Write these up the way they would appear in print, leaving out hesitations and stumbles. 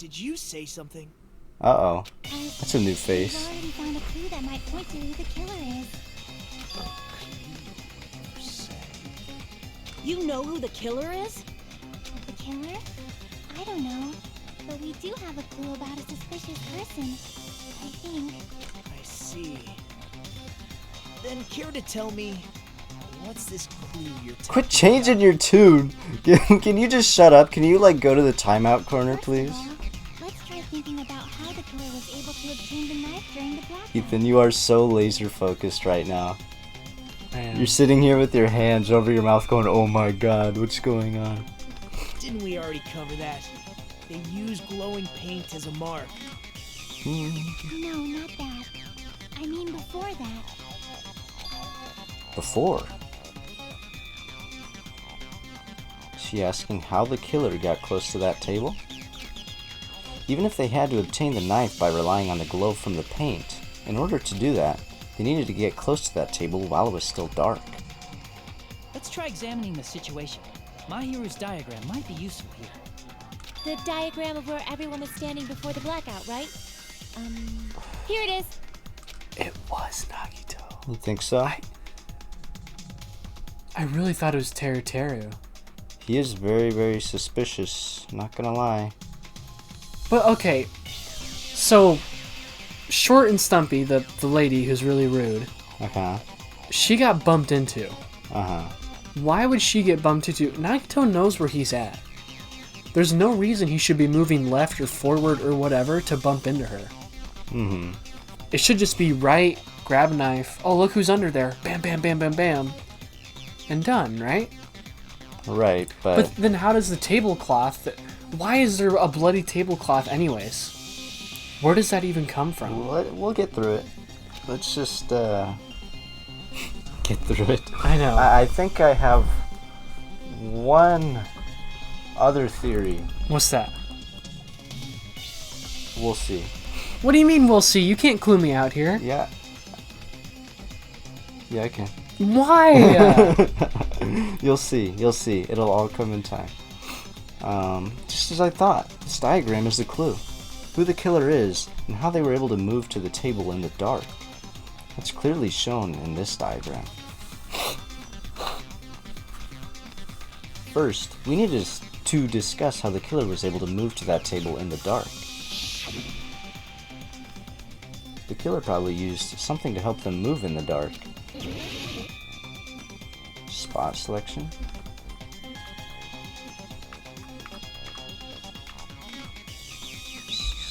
Did you say something? Uh-oh. That's a new face. We've already found a clue that might point to who the killer is. You know who the killer is? The killer? I don't know. But we do have a clue about a suspicious person. I think. I see. Then care to tell me, what's this clue you're talking Quit changing your tune. Can you just shut up? Can you, like, go to the timeout corner, please? First of all, let's try thinking about how the killer was able to obtain the knife during the blackout. Ethan, you are so laser focused right now. Man. You're sitting here with your hands over your mouth going, oh my god, what's going on? Didn't we already cover that? They use glowing paint as a mark. No, not that. I mean before that. Before? Is she asking how the killer got close to that table? Even if they had to obtain the knife by relying on the glow from the paint, in order to do that, they needed to get close to that table while it was still dark. Let's try examining the situation. My hero's diagram might be useful here. The diagram of where everyone was standing before the blackout, right? Here it is. It was Nagito. You think so? I really thought it was Teru. He is very, very suspicious, not gonna lie. But okay, so Short and Stumpy, the lady who's really rude, Uh-huh. she got bumped into. Uh-huh. Why would she get bumped into? Nagito knows where he's at. There's no reason he should be moving left or forward or whatever to bump into her. Mm-hmm. It should just be right, grab a knife, oh look who's under there, bam, bam, bam, bam, bam, and done, right? Right, But then how does the tablecloth, why is there a bloody tablecloth anyways? Where does that even come from? We'll get through it. Let's just, get through it. I know. I think I have one other theory. What's that? We'll see. What do you mean we'll see? You can't clue me out here. Yeah. Yeah, I can. Why? You'll see. You'll see. It'll all come in time. Just as I thought, this diagram is the clue. Who the killer is, and how they were able to move to the table in the dark. That's clearly shown in this diagram. First, we need to discuss how the killer was able to move to that table in the dark. The killer probably used something to help them move in the dark. Spot selection.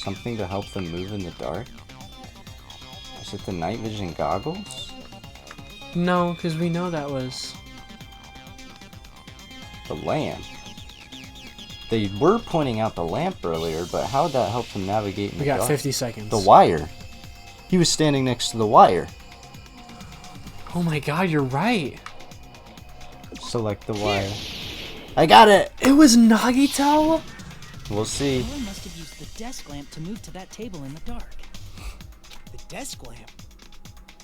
Something to help them move in the dark? Is it the night vision goggles? No, because we know that was... The lamp. They were pointing out the lamp earlier, but how would that help them navigate in We the got dark? 50 seconds. The wire. He was standing next to the wire. Oh my god, you're right. Select the wire. I got it! It was Nagito? We'll see. The killer must have used the desk lamp to move to that table in the dark. The desk lamp?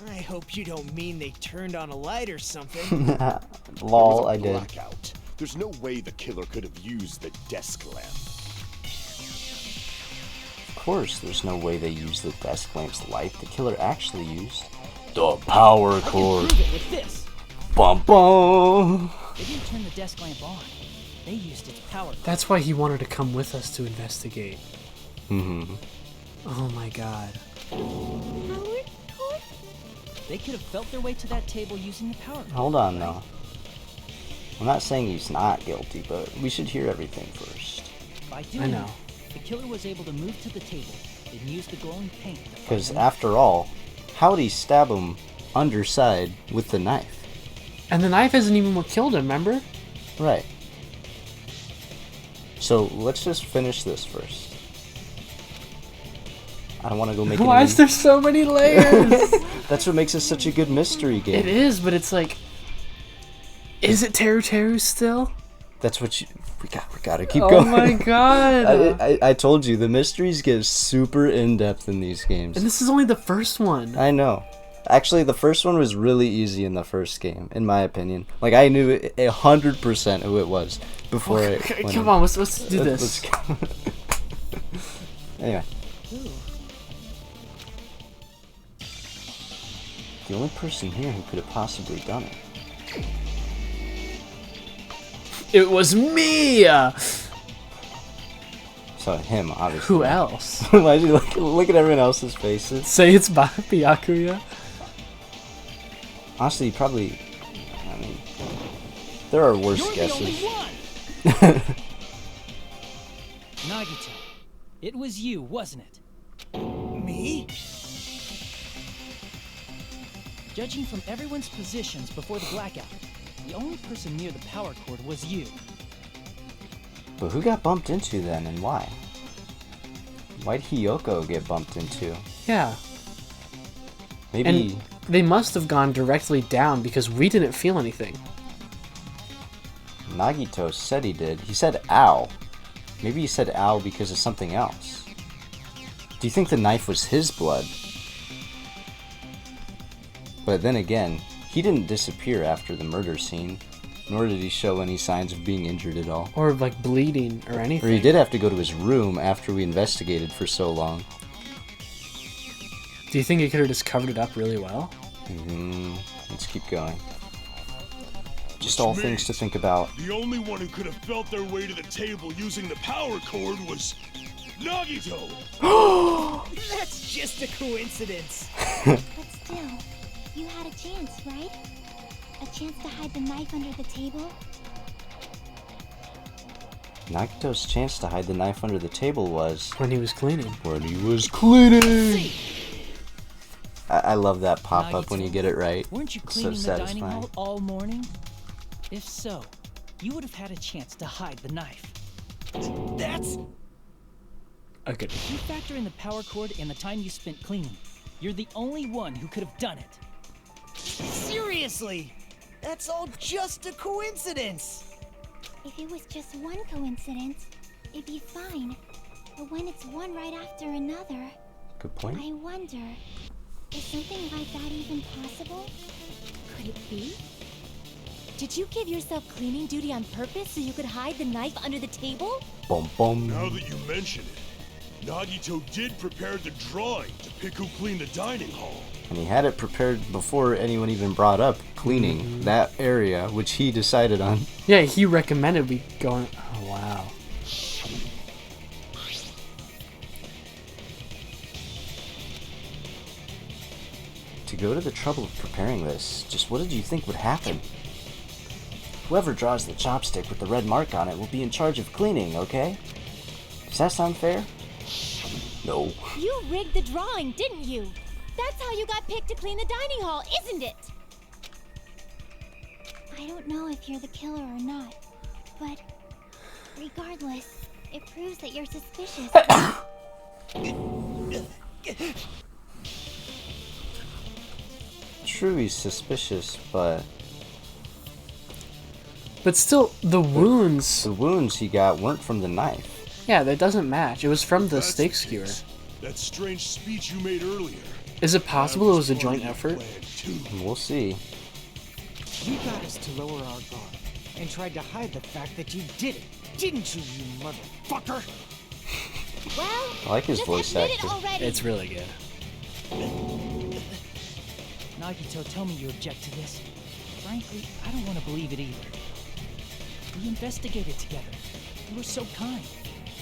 I hope you don't mean they turned on a light or something. Lol, I did. Blackout. There's no way the killer could have used the desk lamp. Of course, there's no way they used the desk lamp's light. The killer actually used the power cord. Prove it with this. Bum bum. They didn't turn the desk lamp on. They used its power. That's why he wanted to come with us to investigate. Mm-hmm. Oh my god. They could have felt their way to that table using the power. Hold on, though. I'm not saying he's not guilty, but we should hear everything first. By I doing know. that, the killer was able to move to the table and use the glowing paint. Because after all, how would he stab him underside with the knife? And the knife isn't even what killed him, remember? Right. So let's just finish this first. I don't want to go make Why is there so many layers? That's what makes it such a good mystery game. It is, but it's like... Is it Teru still? That's what we gotta keep Oh going. my god. I told you, the mysteries get super in-depth in these games. And this is only the first one. I know. Actually, the first one was really easy in the first game, in my opinion. Like, I knew 100% who it was before I went Come in. on, let's do this. Let's go. Anyway, Ooh. the only person here who could have possibly done it. It was me! So him, obviously. Who else? Why'd you look at everyone else's faces? Say it's Byakuya? Honestly, probably. I mean, there are worse You're guesses. the only one! Nagito, it was you, wasn't it? Me? Judging from everyone's positions before the blackout, the only person near the power cord was you. But who got bumped into then, and why? Why'd Hiyoko get bumped into? Yeah. Maybe. And they must have gone directly down because we didn't feel anything. Nagito said he did. He said ow. Maybe he said ow because of something else. Do you think the knife was his blood? But then again, he didn't disappear after the murder scene, nor did he show any signs of being injured at all. Or like bleeding or Or anything. he did have to go to his room after we investigated for so long. Do you think he could have just covered it up really well? Let's keep going. Just all things to think about. The only one who could have felt their way to the table using the power cord was Nagito! That's just a coincidence. But still, you had a chance, right? A chance to hide the knife under the table? Nagito's chance to hide the knife under the table was When he was cleaning. when he was cleaning. I love that pop-up when Nagito, you get it right. Weren't you It's so cleaning the dining satisfying. hall all morning? If so, you would have had a chance to hide the knife. That's... Okay. If you factor in the power cord and the time you spent cleaning, you're the only one who could have done it. Seriously! That's all just a coincidence! If it was just one coincidence, it'd be fine. But when it's one right after another, Good point. I wonder, is something like that even possible? Could it be? Did you give yourself cleaning duty on purpose so you could hide the knife under the table? Boom, boom. Now that you mention it, Nagito did prepare the drawing to pick who cleaned the dining hall. And he had it prepared before anyone even brought up cleaning that area, which he decided on. Yeah, he recommended we go on. Oh, wow. To go to the trouble of preparing this, just what did you think would happen? Whoever draws the chopstick with the red mark on it will be in charge of cleaning, okay? Does that sound fair? No. You rigged the drawing, didn't you? That's how you got picked to clean the dining hall, isn't it? I don't know if you're the killer or not, but regardless, it proves that you're suspicious. True, he's suspicious, but But still, the wounds. the wounds he got weren't from the knife. Yeah, that doesn't match. It was from the That's steak the skewer. case. That strange speech you made earlier. Is it possible it was a joint effort? Plan too. We'll see. You got us to lower our guard and tried to hide the fact that you did it, didn't you, you motherfucker? Well, I like his just voice admit acting. it already. It's really good. Nagito, tell me you object to this. Frankly, I don't want to believe it either. We investigated together. You were so kind.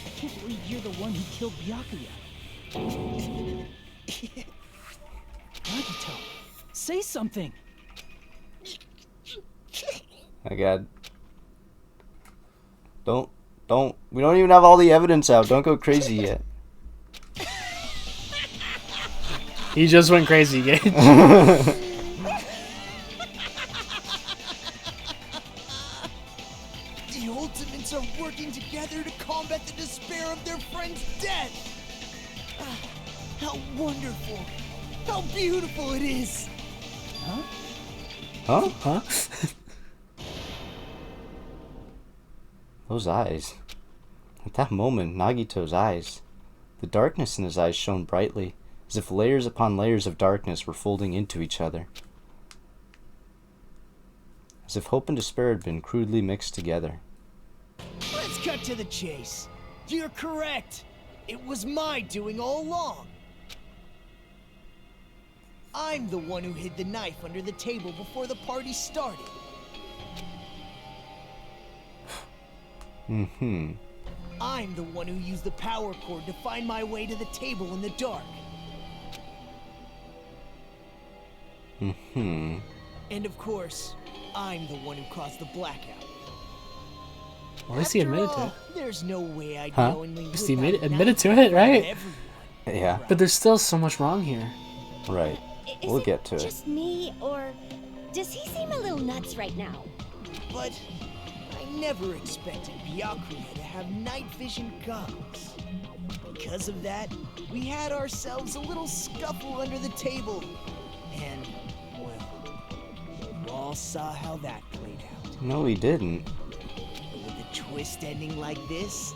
I can't believe you're the one who killed Byakuya. Nagito, say something. My god. We don't even have all the evidence out. Don't go crazy yet. He just went crazy, Gage. The Ultimates are working together to combat the despair of their friend's death! Ah, how wonderful! How beautiful it is! Huh? Huh? Huh? Those eyes. At that moment, Nagito's eyes. The darkness in his eyes shone brightly, as if layers upon layers of darkness were folding into each other. As if hope and despair had been crudely mixed together. Let's cut to the chase. You're correct. It was my doing all along. I'm the one who hid the knife under the table before the party started. Mm-hmm. I'm the one who used the power cord to find my way to the table in the dark. Mm-hmm. And of course, I'm the one who caused the blackout. Well, at least he admitted to it. There's no way I'd Huh? knowingly At least he whip out admitted to knife it, right? from everyone. Yeah. But there's still so much wrong here. Right. Is We'll it get to it. just me, or does he seem a little nuts right now? But I never expected Byakuya to have night vision goggles. Because of that, we had ourselves a little scuffle under the table. And, well, you all saw how that played out. No, he didn't. But with a twist ending like this,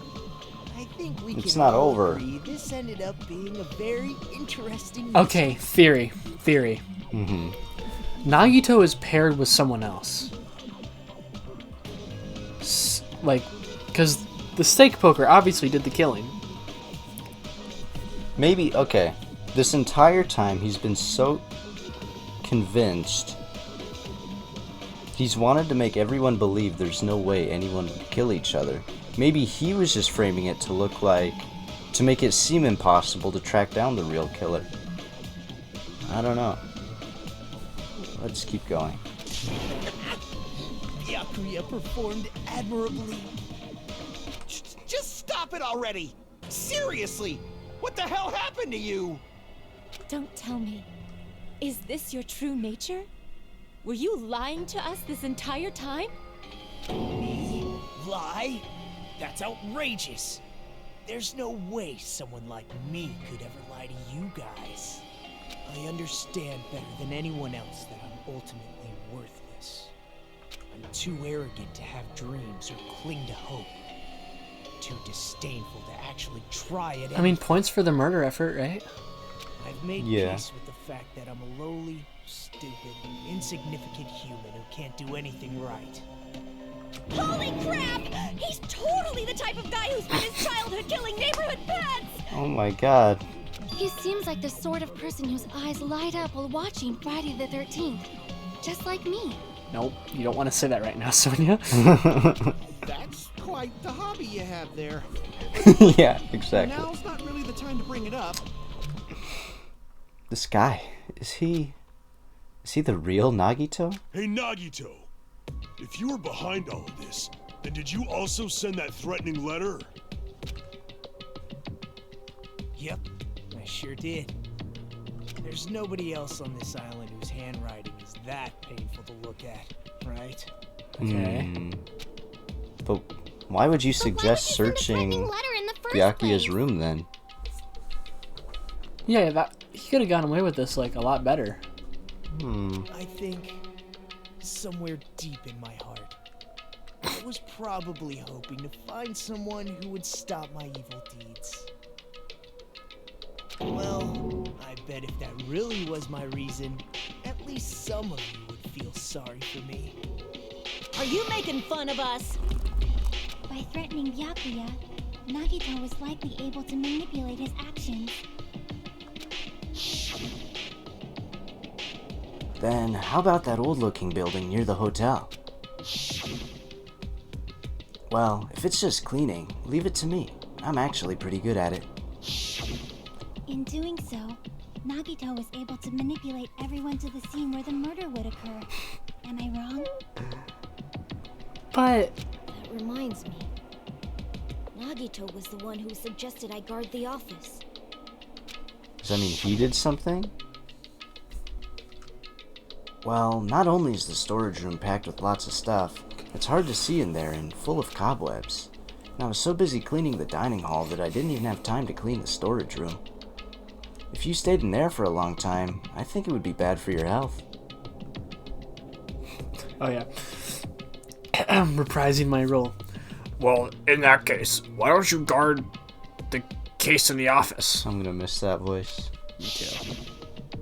I think we It's can not all over. agree this ended up being a very interesting Okay, theory. Mm-hmm. Nagito is paired with someone else. Because the steak poker obviously did the killing. Maybe, okay. This entire time he's been so convinced. He's wanted to make everyone believe there's no way anyone would kill each other. Maybe he was just framing it to look like, to make it seem impossible to track down the real killer. I don't know. Let's keep going. Byakuya performed admirably. Just stop it already! Seriously! What the hell happened to you? Don't tell me. Is this your true nature? Were you lying to us this entire time? Me? Lie? That's outrageous. There's no way someone like me could ever lie to you guys. I understand better than anyone else that I'm ultimately worthless. I'm too arrogant to have dreams or cling to hope. Too disdainful to actually try it. I mean, points for the murder effort, right? I've made Yeah. peace with the fact that I'm a lowly, stupid, insignificant human who can't do anything right. Holy crap! He's totally the type of guy who spent his childhood killing neighborhood pets! Oh my god. He seems like the sort of person whose eyes light up while watching Friday the 13th. Just like me. Nope, you don't want to say that right now, Sonia. That's quite the hobby you have there. Yeah, exactly. Now's not really the time to bring it up. This guy, is he the real Nagito? Hey, Nagito. If you were behind all of this, then did you also send that threatening letter? Yep, I sure did. There's nobody else on this island whose handwriting is that painful to look at, right? Okay. But why would you But why would suggest you send a searching threatening letter in the first Byakuya's place? room then? Yeah, he could have gotten away with this like a lot better. I think somewhere deep in my heart, I was probably hoping to find someone who would stop my evil deeds. Well, I bet if that really was my reason, at least some of you would feel sorry for me. Are you making fun of us? By threatening Byakuya, Nagito was likely able to manipulate his actions. Then how about that old-looking building near the hotel? Well, if it's just cleaning, leave it to me. I'm actually pretty good at it. In doing so, Nagito was able to manipulate everyone to the scene where the murder would occur. Am I wrong? But That reminds me. Nagito was the one who suggested I guard the office. Does that mean he did something? Well, not only is the storage room packed with lots of stuff, it's hard to see in there and full of cobwebs. And I was so busy cleaning the dining hall that I didn't even have time to clean the storage room. If you stayed in there for a long time, I think it would be bad for your health. oh yeah, I'm reprising my role. Well, in that case, why don't you guard the case in the office? I'm gonna miss that voice. Me too.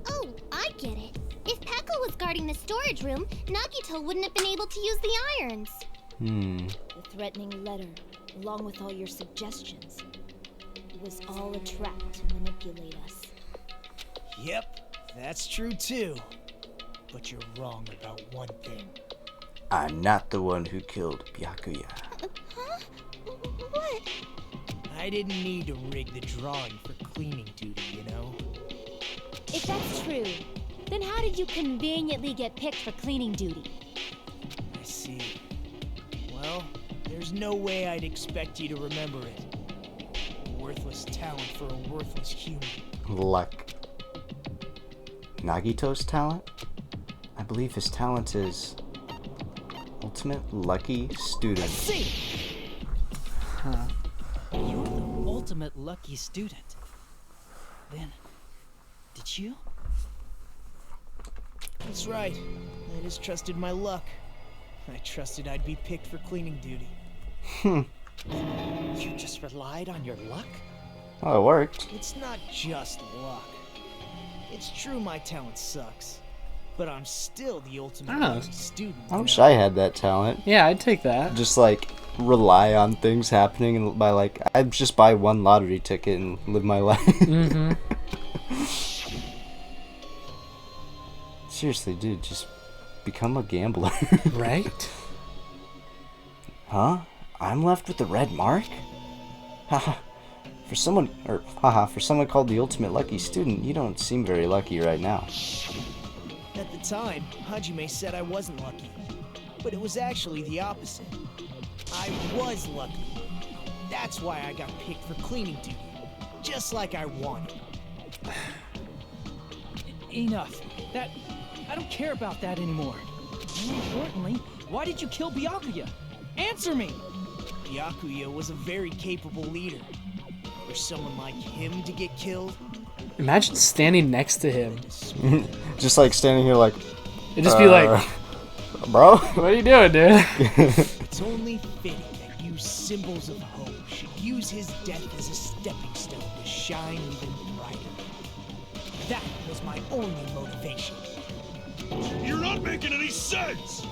Oh, I get it. If Pekka was guarding the storage room, Nagito wouldn't have been able to use the irons. The threatening letter, along with all your suggestions. it was all a trap to manipulate us. Yep, that's true too. But you're wrong about one thing. I'm not the one who killed Byakuya. Huh? What? I didn't need to rig the drawing for cleaning duty, you know? If that's true, then how did you conveniently get picked for cleaning duty? I see. Well, there's no way I'd expect you to remember it. A worthless talent for a worthless human. Luck. Nagito's talent? I believe his talent is Ultimate Lucky Student. See! You're the ultimate lucky student. Then, did you? That's right. I just trusted my luck. I trusted I'd be picked for cleaning duty. You just relied on your luck? Oh, it worked. It's not just luck. It's true my talent sucks. But I'm still the ultimate lucky student. I you wish know? I had that talent. Yeah, I'd take that. Just like rely on things happening and by like I just buy one lottery ticket and live my life. Mm-hmm. Seriously, dude, just become a gambler. Right? Huh? I'm left with the red mark? Haha. For someone called the ultimate lucky student, you don't seem very lucky right now. At the time, Hajime said I wasn't lucky. But it was actually the opposite. I was lucky. That's why I got picked for cleaning duty. Just like I wanted. Enough. I don't care about that anymore. More importantly, why did you kill Byakuya? Answer me! Byakuya was a very capable leader. For someone like him to get killed, Imagine standing next to him. Just like standing here like It'd just be like, bro, what are you doing, dude? it's only fitting that you symbols of hope should use his death as a stepping stone to shine even brighter. That was my only motivation. You're not making any sense!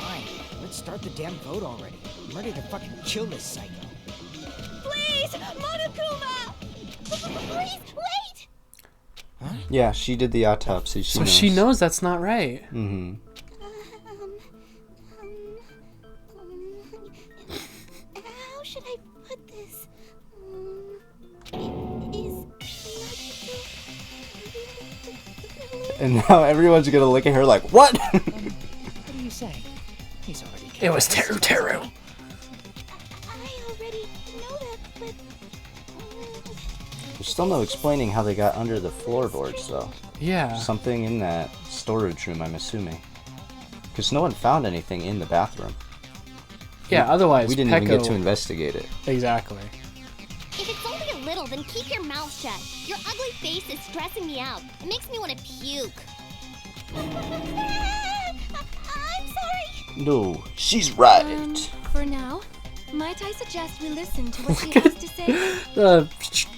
Fine, let's start the damn vote already. I'm ready to fucking kill this psycho. Please, Monokuma! Please, wait! Yeah, she did the autopsy. So she knows that's not right. Mm-hmm. How should I put this? And now everyone's gonna look at her like, what? What are you saying? He's already It was Teru Teru. I already know that, but... There's still no explaining how they got under the floorboards, though. Yeah. Something in that storage room, I'm assuming. Because no one found anything in the bathroom. Yeah, otherwise We didn't Peko... even get to investigate it. Exactly. If it's only a little, then keep your mouth shut. Your ugly face is stressing me out. It makes me want to puke. I'm sorry. No, she's right. For now, might I suggest we listen to what she has to say?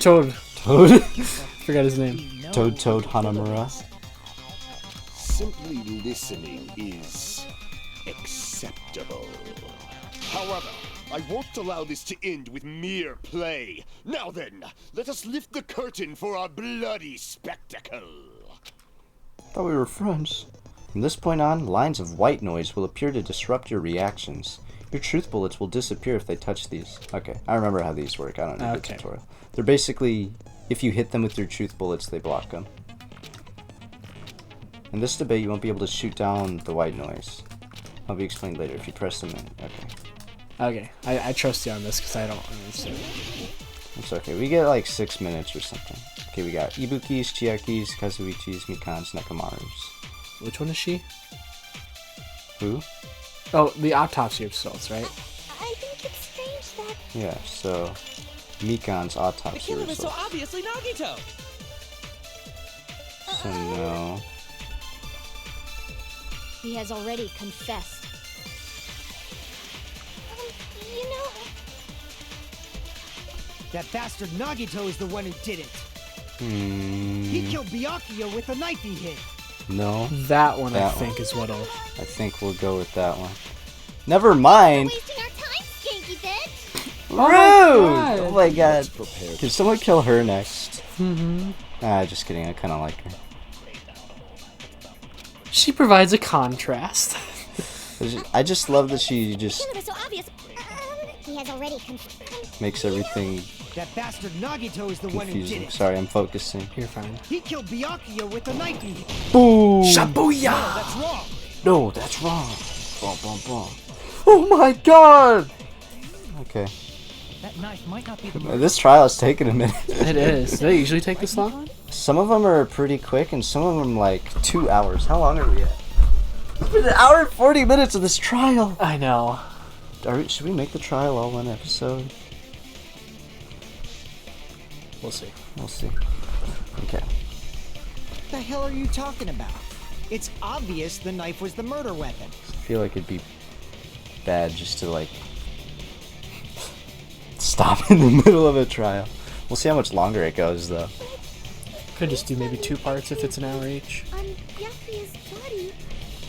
Toad. Toad? Forgot his name. Toad Hanamura. Simply listening is acceptable. However, I won't allow this to end with mere play. Now then, let us lift the curtain for our bloody spectacle. Thought we were friends. From this point on, lines of white noise will appear to disrupt your reactions. Your truth bullets will disappear if they touch these. Okay, I remember how these work. I don't need the tutorial. They're basically, if you hit them with your truth bullets, they block them. In this debate, you won't be able to shoot down the white noise. I'll be explained later if you press them in. Okay. Okay, I trust you on this because I don't understand. It's okay. We get like 6 minutes or something. Okay, we got Ibukis, Chiakis, Kazuichis, Mikans, Nekomarus. Which one is she? Who? Oh, the autopsy results, right? I think it's strange that... Yeah, so Mikan's The autopsy killer was so results. obviously Nagito! So no. He has already confessed. You know... That bastard Nagito is the one who did it. He killed Byakuya with the knife he hid. No. That one I That think is what'll... I think we'll go with that one. Never mind. Wasting our time, skanky bitch! Oh my god. Prepare. Can someone kill her next? Mm-hmm. Ah, just kidding. I kind of like her. She provides a contrast. I just love that she just Killer is so obvious. He has already makes everything That bastard Nagito is the one who did confusing. it. Sorry, I'm focusing. You're fine. He killed Byakuya with a knife. Boom! Shabuya! That's wrong. No, that's wrong. Boom, boom, boom. Oh my god! Okay. That knife might not be the This trial is taking a minute. It is. Do they usually take this long? Some of them are pretty quick, and some of them like 2 hours. How long are we at? It's been an hour and 40 minutes of this trial. I know. Should we make the trial all one episode? We'll see. We'll see. Okay. What the hell are you talking about? It's obvious the knife was the murder weapon. I feel like it'd be bad just to like stop in the middle of a trial. We'll see how much longer it goes though. Could just do maybe 2 parts if it's an hour each. On Byakuya's body,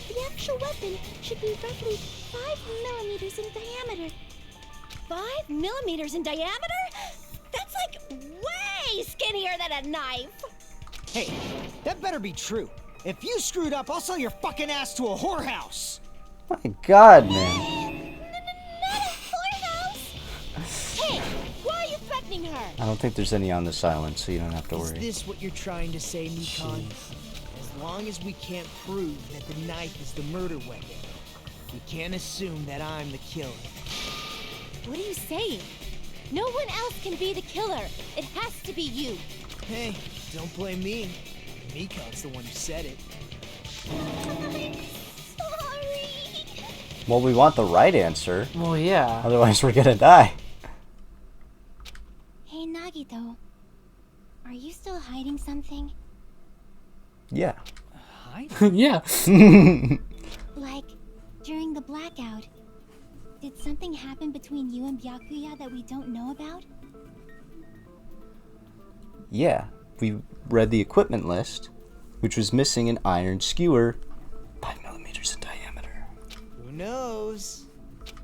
the actual weapon should be roughly 5 millimeters in diameter. 5 millimeters in diameter? That's like way skinnier than a knife. Hey, that better be true. If you screwed up, I'll sell your fucking ass to a whorehouse. My god, man. Not a whorehouse. Hey, why are you threatening her? I don't think there's any on this island, so you don't have to Is worry. this what you're trying to say, Nikon? As long as we can't prove that the knife is the murder weapon, we can't assume that I'm the killer. What are you saying? No one else can be the killer. It has to be you. Hey, don't blame me. Nikon's the one who said it. Sorry. Well, we want the right answer. Well, yeah. Otherwise, we're gonna die. Hey, Nagito. Are you still hiding something? Yeah. Yeah. Like, during the blackout, did something happen between you and Byakuya that we don't know about? Yeah. We read the equipment list, which was missing an iron skewer, 5 millimeters in diameter. Who knows?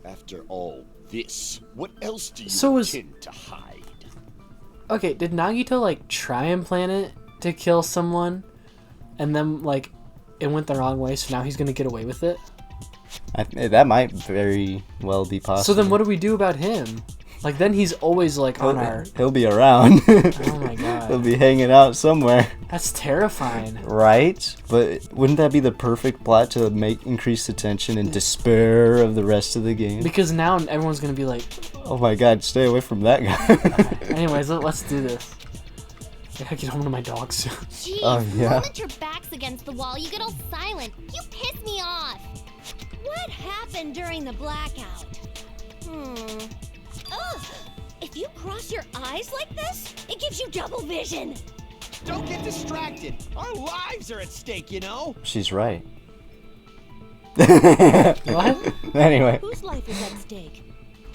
After all this, what else do you So is- intend to hide? Okay, did Nagito like try and plan it to kill someone, and then like it went the wrong way, so now he's gonna get away with it? That might very well be possible. So then what do we do about him? Like then he's always like on our. He'll be around. Oh my god. He'll be hanging out somewhere. That's terrifying. Right? But wouldn't that be the perfect plot to increase the tension and despair of the rest of the game? Because now everyone's gonna be like, Oh my god, stay away from that guy. anyways, let's do this. I gotta get home to my dog soon. Jeez, Oh, yeah. the moment your back's against the wall, you get all silent. You piss me off. What happened during the blackout? Ugh! If you cross your eyes like this, it gives you double vision. Don't get distracted. Our lives are at stake, you know? She's right. What? Anyway. Whose life is at stake?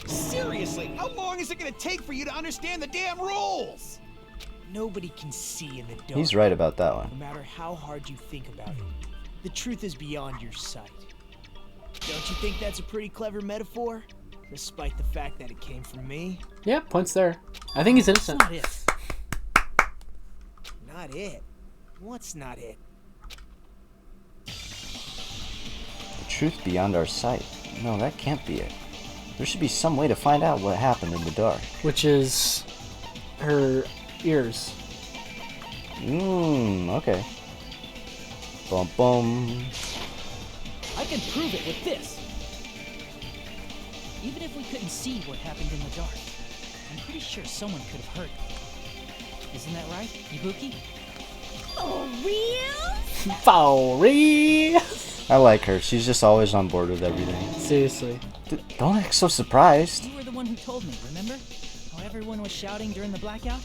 Seriously, how long is it gonna take for you to understand the damn rules? Nobody can see in the dark. He's right about that one. No matter how hard you think about it, the truth is beyond your sight. Don't you think that's a pretty clever metaphor? Despite the fact that it came from me? Yeah, points there. I think he's That's innocent. not it. Not it? What's not it? The truth beyond our sight. No, that can't be it. There should be some way to find out what happened in the dark. Which is her ears. Okay. Bum bum. I can prove it with this. Even if we couldn't see what happened in the dark, I'm pretty sure someone could have heard it. Isn't that right, Ibuki? For real? Fowry! I like her. She's just always on board with everything. Seriously. Don't act so surprised. You were the one who told me, remember? How everyone was shouting during the blackout?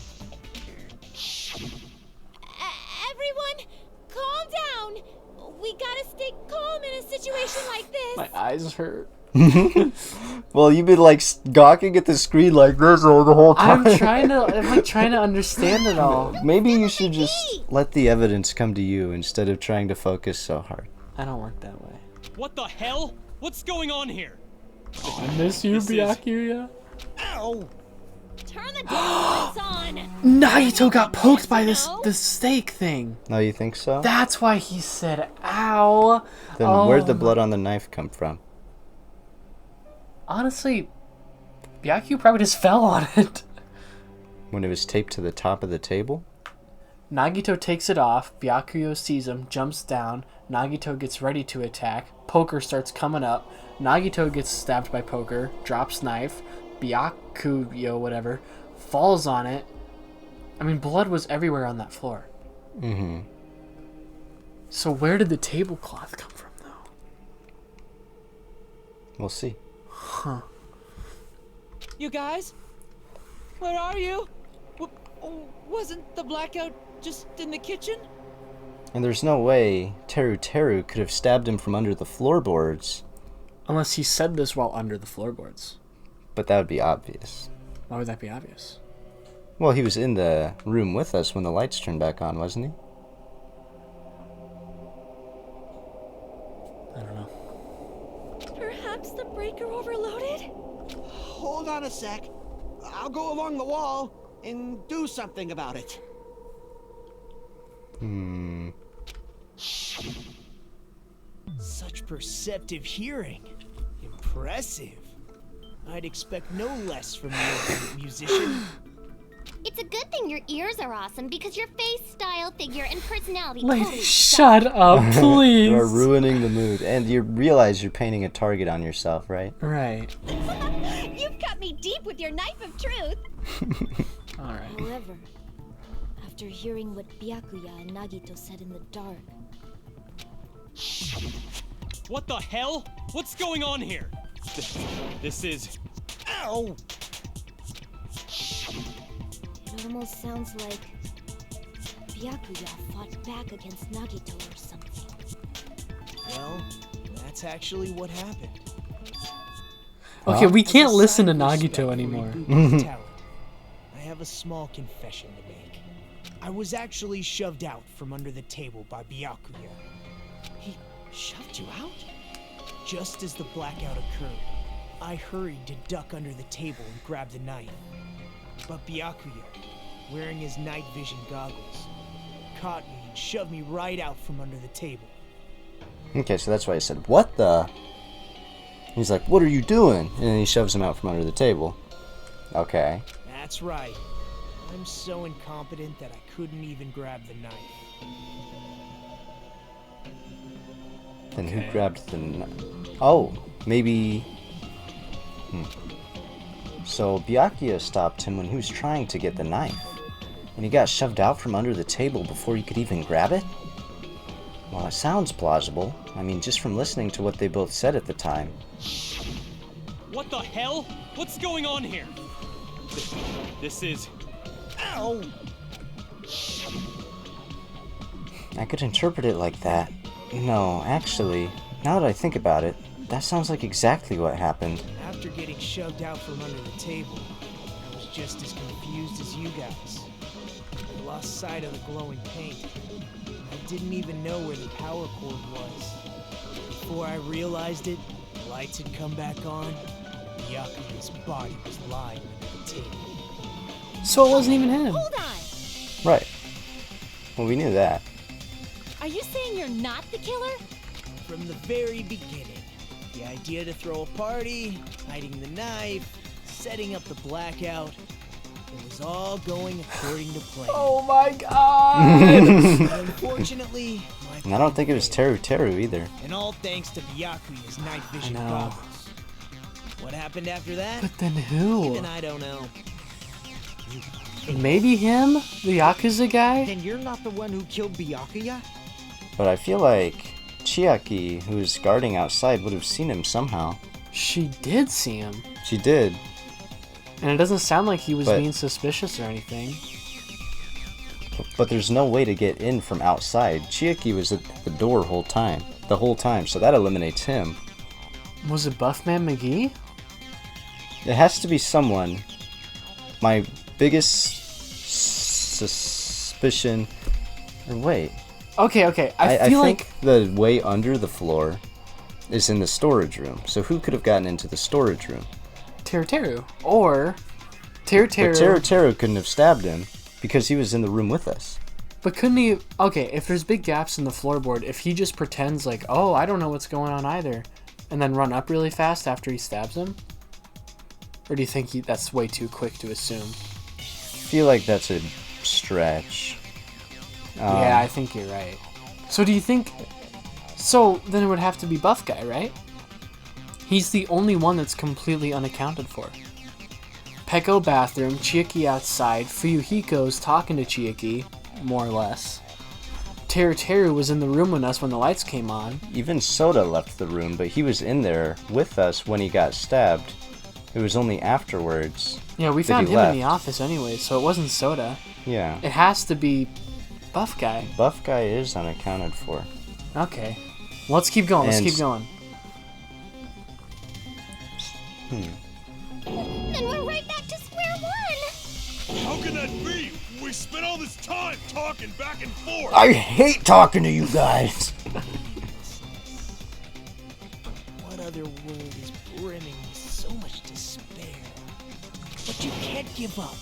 Everyone, calm down. We gotta stay calm in a situation like this. My eyes hurt. Well, you've been like gawking at the screen like this all the whole time. I'm like trying to understand it all. Maybe you should just let the evidence come to you instead of trying to focus so hard. I don't work that way. What the hell? What's going on here? I miss you, This is- Byakuya. Ow! Turn the damn lights on! Nagito got poked by No? the stake thing. No, you think so? That's why he said, ow. Then Oh where'd the my- blood on the knife come from? Honestly, Byakuya probably just fell on it. When it was taped to the top of the table? Nagito takes it off, Byakuya sees him, jumps down, Nagito gets ready to attack, Poker starts coming up, Nagito gets stabbed by Poker, drops knife, Byakuya, whatever, falls on it. I mean, blood was everywhere on that floor. Mm-hmm. So where did the tablecloth come from, though? We'll see. Huh. You guys? Where are you? Wasn't the blackout just in the kitchen? And there's no way Teru Teru could have stabbed him from under the floorboards. Unless he said this while under the floorboards. But that would be obvious. Why would that be obvious? Well, he was in the room with us when the lights turned back on, wasn't he? I don't know. Perhaps the breaker overloaded? Hold on a sec. I'll go along the wall and do something about it. Such perceptive hearing. Impressive. I'd expect no less from you, musician. It's a good thing your ears are awesome because your face, style, figure, and personality Lady, totally shut up, please. You are ruining the mood. And you realize you're painting a target on yourself, right? Right. You've cut me deep with your knife of truth. Alright. However, after hearing what Byakuya and Nagito said in the dark, What the hell? What's going on here? This is... Ow! it almost sounds like Byakuya fought back against Nagito or something. Well, that's actually what happened. Okay, we As a can't listen to sign of respect Nagito for anymore. Ibuki's talent, I have a small confession to make. I was actually shoved out from under the table by Byakuya. He shoved you out? Just as the blackout occurred, I hurried to duck under the table and grab the knife. But Byakuya, wearing his night vision goggles, caught me and shoved me right out from under the table. Okay, so that's why I said, what the? He's like, what are you doing? And then he shoves him out from under the table. Okay. That's right. I'm so incompetent that I couldn't even grab the knife. Then who grabbed the knife? Oh, maybe... So Byakuya stopped him when he was trying to get the knife. And he got shoved out from under the table before he could even grab it? Well, it sounds plausible. I mean, just from listening to what they both said at the time. What the hell? What's going on here? This is... Ow! I could interpret it like that. No, actually, now that I think about it, that sounds like exactly what happened. After getting shoved out from under the table, I was just as confused as you guys. I lost sight of the glowing paint. I didn't even know where the power cord was. Before I realized it, the lights had come back on, and Byakuya's body was lying under the table. So it wasn't even him. Hold on! Right. Well, we knew that. Are you saying you're not the killer? From the very beginning, the idea to throw a party, hiding the knife, setting up the blackout, it was all going according to plan. Oh my god! But unfortunately, my And I don't think it was Teru Teru either. and all thanks to Byakuya's night vision know. goggles. What happened after that? But then who? Even I don't know. Maybe him? The Yakuza guy? Then you're not the one who killed Byakuya? But I feel like Chiaki, who was guarding outside, would have seen him somehow. She did see him. She did. And it doesn't sound like he was But- being suspicious or anything. But there's no way to get in from outside. Chiaki was at the door the whole time, so that eliminates him. Was it Buffman McGee? It has to be someone. My biggest suspicion... Or wait. Okay. I feel think like the way under the floor is in the storage room. So who could have gotten into the storage room? Teru. Or Teru. But Teru couldn't have stabbed him because he was in the room with us. But couldn't he... Okay, if there's big gaps in the floorboard, if he just pretends like, oh, I don't know what's going on either, and then run up really fast after he stabs him? Or do you think that's way too quick to assume? I feel like that's a stretch. Yeah, I think you're right. So do you think... So then it would have to be Buff Guy, right? He's the only one that's completely unaccounted for. Peko bathroom, Chiaki outside, Fuyuhiko's talking to Chiaki, more or less. Teru was in the room with us when the lights came on. Even Soda left the room, but he was in there with us when he got stabbed. It was only afterwards. Yeah, we found him in the office anyway, so it wasn't Soda. Yeah. It has to be Buff Guy. Buff Guy is unaccounted for. Okay. Let's keep going. Let's keep going. Then we're right back to square one. How can that be? We spent all this time talking back and forth. I hate talking to you guys. What other word is brimming with so much despair? But you can't give up.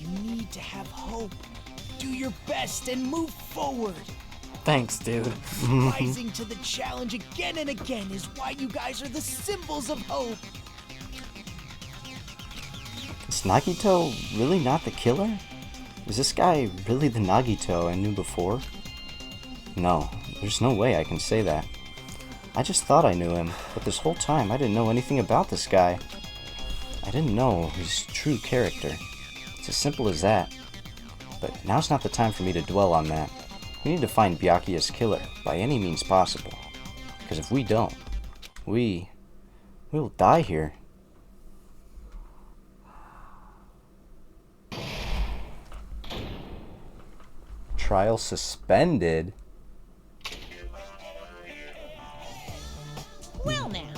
You need to have hope. Do your best and move forward. Thanks, dude. Rising to the challenge again and again is why you guys are the symbols of hope. Is Nagito really not the killer? Is this guy really the Nagito I knew before? No, there's no way I can say that. I just thought I knew him, but this whole time I didn't know anything about this guy. I didn't know his true character. It's as simple as that. But now's not the time for me to dwell on that. We need to find Byakuya's killer by any means possible. Because if we don't, we'll die here. Trial suspended? Well now.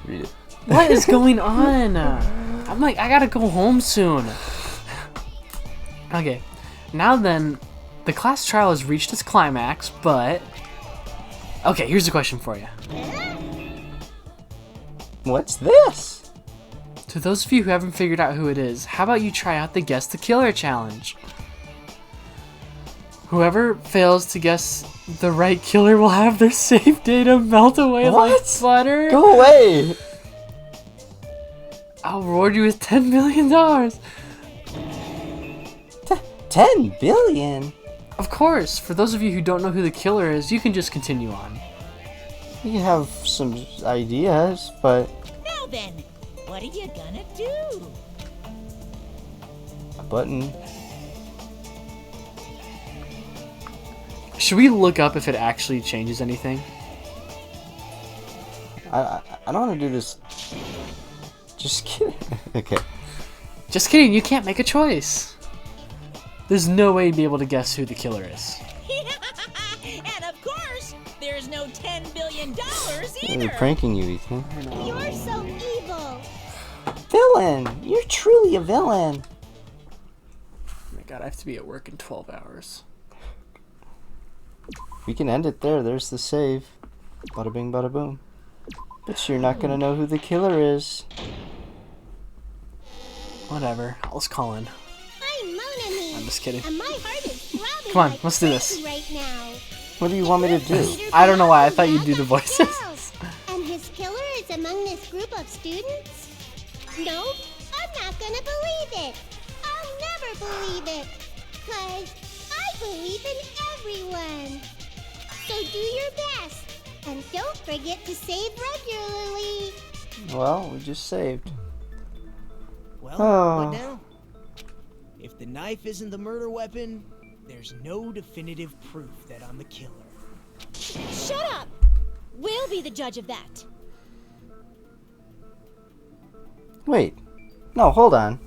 Read it. What is going on? I'm like, I gotta go home soon. Okay, now then, the class trial has reached its climax, but... Okay, here's a question for you. What's this? To those of you who haven't figured out who it is, how about you try out the Guess the Killer challenge? Whoever fails to guess the right killer will have their save data melt away like butter. Go away! I'll reward you with $10 million. 10 billion? Of course, for those of you who don't know who the killer is, you can just continue on. We have some ideas, but... Now then, what are you gonna do? A button. Should we look up if it actually changes anything? I don't want to do this. Just kidding. Okay. Just kidding, you can't make a choice. There's no way you'd be able to guess who the killer is. And of course, there's no $10 billion They're either. pranking you, Ethan. You're so evil. Villain! You're truly a villain! Oh my god, I have to be at work in 12 hours. We can end it there. There's the save. Bada bing, bada boom. But you're not gonna know who the killer is. Whatever, I'll just call in. I'm Monami. I'm just kidding. And my heart is throbbing Come on, like let's do this. crazy right now. What do you want me to do? I don't know why, I thought you'd do the voices. And his killer is among this group of students? No, I'm not gonna believe it. I'll never believe it. 'Cause I believe in everyone. So do your best. And don't forget to save regularly. Well, we just saved. Well, Oh. what now? If the knife isn't the murder weapon, there's no definitive proof that I'm the killer. Shut up! We'll be the judge of that. Wait. No, hold on.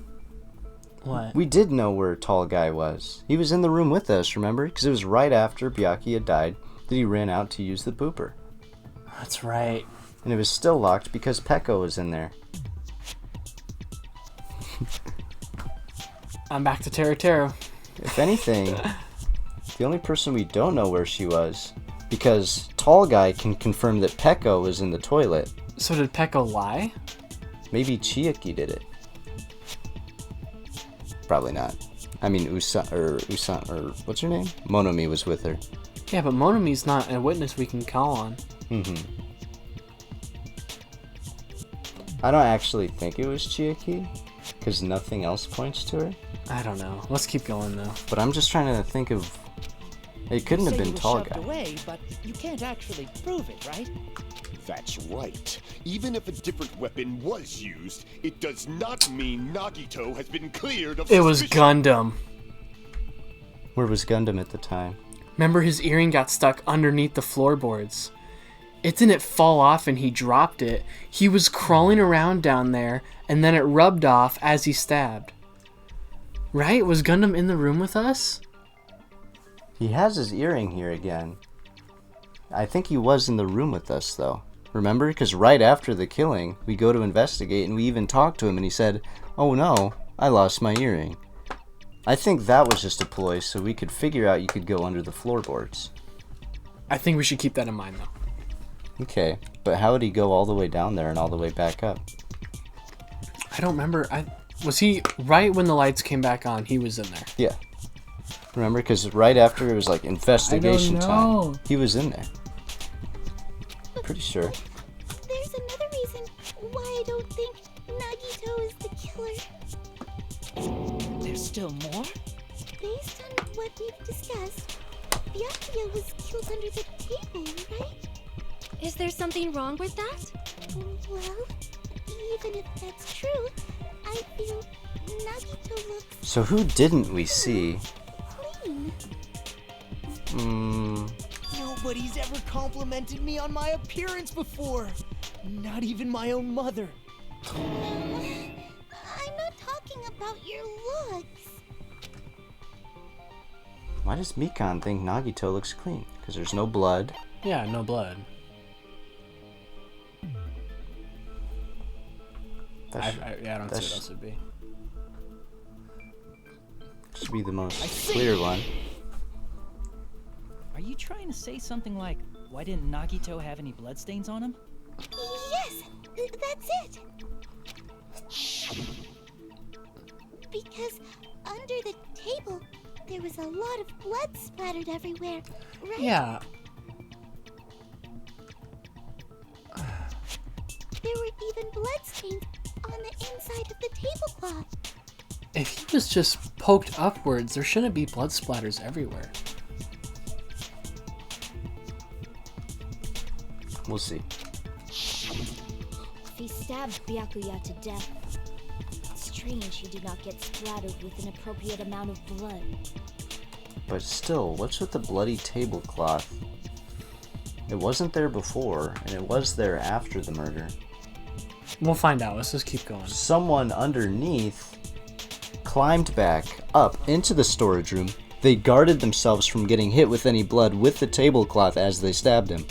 What? We did know where Tall Guy was. He was in the room with us, remember? Because it was right after Byakuya died that he ran out to use the pooper. That's right. And it was still locked because Peko was in there. I'm back to Teru. If anything, the only person we don't know where she was, because Tall Guy can confirm that Peko was in the toilet. So did Peko lie? Maybe Chiaki did it. Probably not. I mean, Usan, or what's her name? Monomi was with her. Yeah, but Monomi's not a witness we can call on. I don't actually think it was Chiaki, because nothing else points to her. I don't know. Let's keep going though. But I'm just trying to think of. It couldn't have been Tall Guy. Away, but you can't actually prove it, right? That's right. Even if a different weapon was used, it does not mean Nagito has been cleared of It was suspicion. Gundam. Where was Gundam at the time? Remember his earring got stuck underneath the floorboards. It didn't fall off and he dropped it. He was crawling around down there and then it rubbed off as he stabbed. Right? Was Gundam in the room with us? He has his earring here again. I think he was in the room with us though. Remember? Because right after the killing, we go to investigate and we even talked to him and he said, "Oh no, I lost my earring." I think that was just a ploy so we could figure out you could go under the floorboards. I think we should keep that in mind though. Okay, but how would he go all the way down there and all the way back up? I don't remember. Was he right when the lights came back on? He was in there. Yeah. Remember? Because right after it was like investigation know. time. He was in there. Pretty sure. There's another reason why I don't think Nagito is the killer. There's still more? Based on what we've discussed, Byakuya was killed under the table, right? Is there something wrong with that? Well, even if that's true, I feel Nagito looks So who didn't we see? clean. Nobody's ever complimented me on my appearance before. Not even my own mother. I'm not talking about your looks. Why does Mikan think Nagito looks clean? Because there's no blood. Yeah, no blood. I don't see what else it'd be. Should be the most clear one. Are you trying to say something like, why didn't Nagito have any bloodstains on him? Yes, that's it. Because under the table, there was a lot of blood splattered everywhere, right? Yeah. There were even bloodstains on the inside of the tablecloth. If he was just poked upwards, there shouldn't be blood splatters everywhere. We'll see. If he stabbed Byakuya to death, it's strange he did not get splattered with an appropriate amount of blood. But still, what's with the bloody tablecloth? It wasn't there before, and it was there after the murder. We'll find out. Let's just keep going. Someone underneath climbed back up into the storage room. They guarded themselves from getting hit with any blood with the tablecloth as they stabbed him.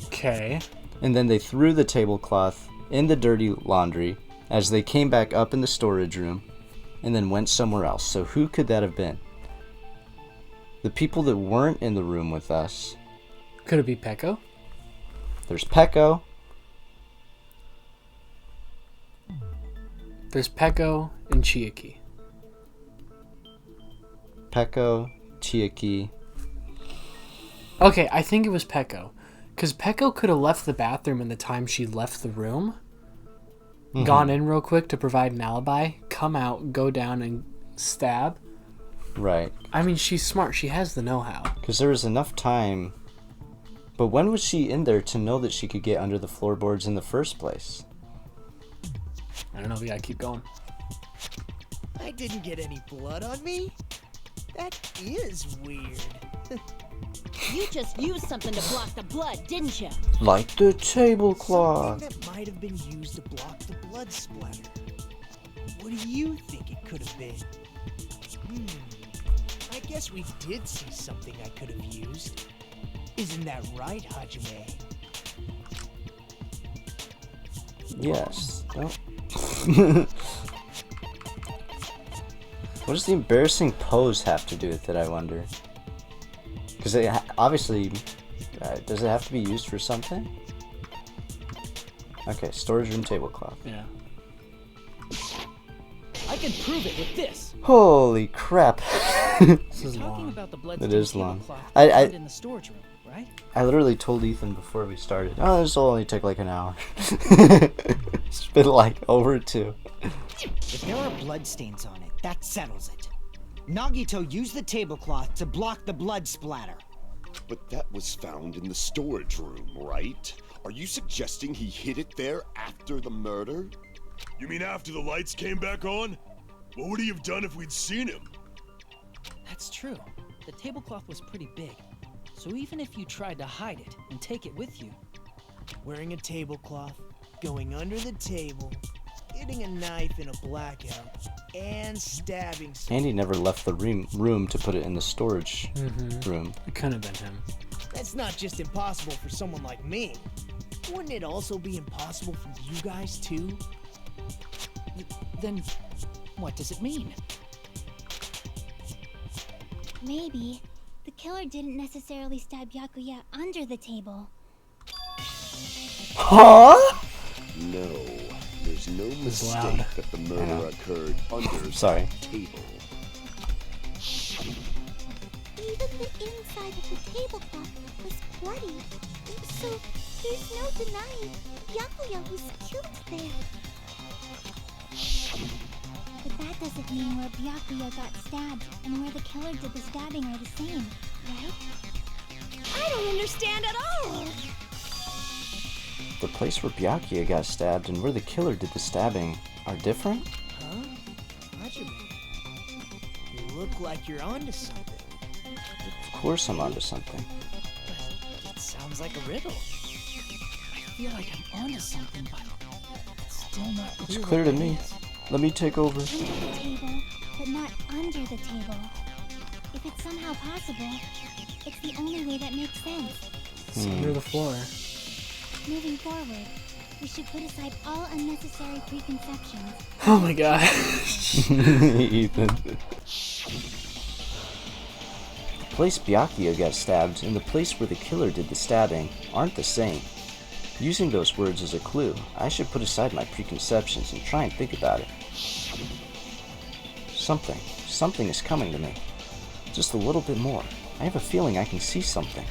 Okay. And then they threw the tablecloth in the dirty laundry as they came back up in the storage room and then went somewhere else. So who could that have been? The people that weren't in the room with us. Could it be Peko? There's Peko. There's Peko and Chiaki. Peko, Chiaki. Okay, I think it was Peko. Because Peko could have left the bathroom in the time she left the room. Gone in real quick to provide an alibi. Come out, go down and stab. Right. I mean, she's smart. She has the know-how. Because there was enough time. But when was she in there to know that she could get under the floorboards in the first place? I don't know. We gotta keep going. I didn't get any blood on me? That is weird. You just used something to block the blood, didn't you? Like the tablecloth. Something that might have been used to block the blood splatter. What do you think it could have been? I guess we did see something I could have used. Isn't that right, Hajime? Yes. Oh. What does the embarrassing pose have to do with it, I wonder? Because obviously, does it have to be used for something? Okay, storage room tablecloth. Yeah. I can prove it with this. Holy crap. This is Talking long. about the It bloodstained is long. tablecloth I- found in the storage room, right? I literally told Ethan before we started, oh, this will only take like an hour. It's been like over 2. If there are bloodstains on it, that settles it. Nagito used the tablecloth to block the blood splatter. But that was found in the storage room, right? Are you suggesting he hid it there after the murder? You mean after the lights came back on? What would he have done if we'd seen him? That's true. The tablecloth was pretty big. So even if you tried to hide it and take it with you, Wearing a tablecloth, going under the table, getting a knife in a blackout, and stabbing someone. Andy never left the room to put it in the storage room. It couldn't have been him. That's not just impossible for someone like me. Wouldn't it also be impossible for you guys too? then what does it mean? Maybe the killer didn't necessarily stab Byakuya under the table. Huh? No, there's no was loud. mistake that the murder occurred under Sorry. the table. Even the inside of the tablecloth was bloody, so there's no denying Byakuya was killed there. But that doesn't mean where Byakuya got stabbed and where the killer did the stabbing are the same, right? I don't understand at all! The place where Byakuya got stabbed and where the killer did the stabbing are different? Huh? Hajime, you look like you're onto something. Of course I'm onto something. But it sounds like a riddle. I feel like I'm onto something, but it's still not clear. It's clear to what it me. is. Let me take over. Under the table, but not under the table. If it's somehow possible, it's the only way that makes sense. It's under the floor. Moving forward, we should put aside all unnecessary preconceptions. Oh my god. Ethan. The place Byakuya got stabbed and the place where the killer did the stabbing aren't the same. Using those words as a clue, I should put aside my preconceptions and try and think about it. Something is coming to me. Just a little bit more. I have a feeling I can see something.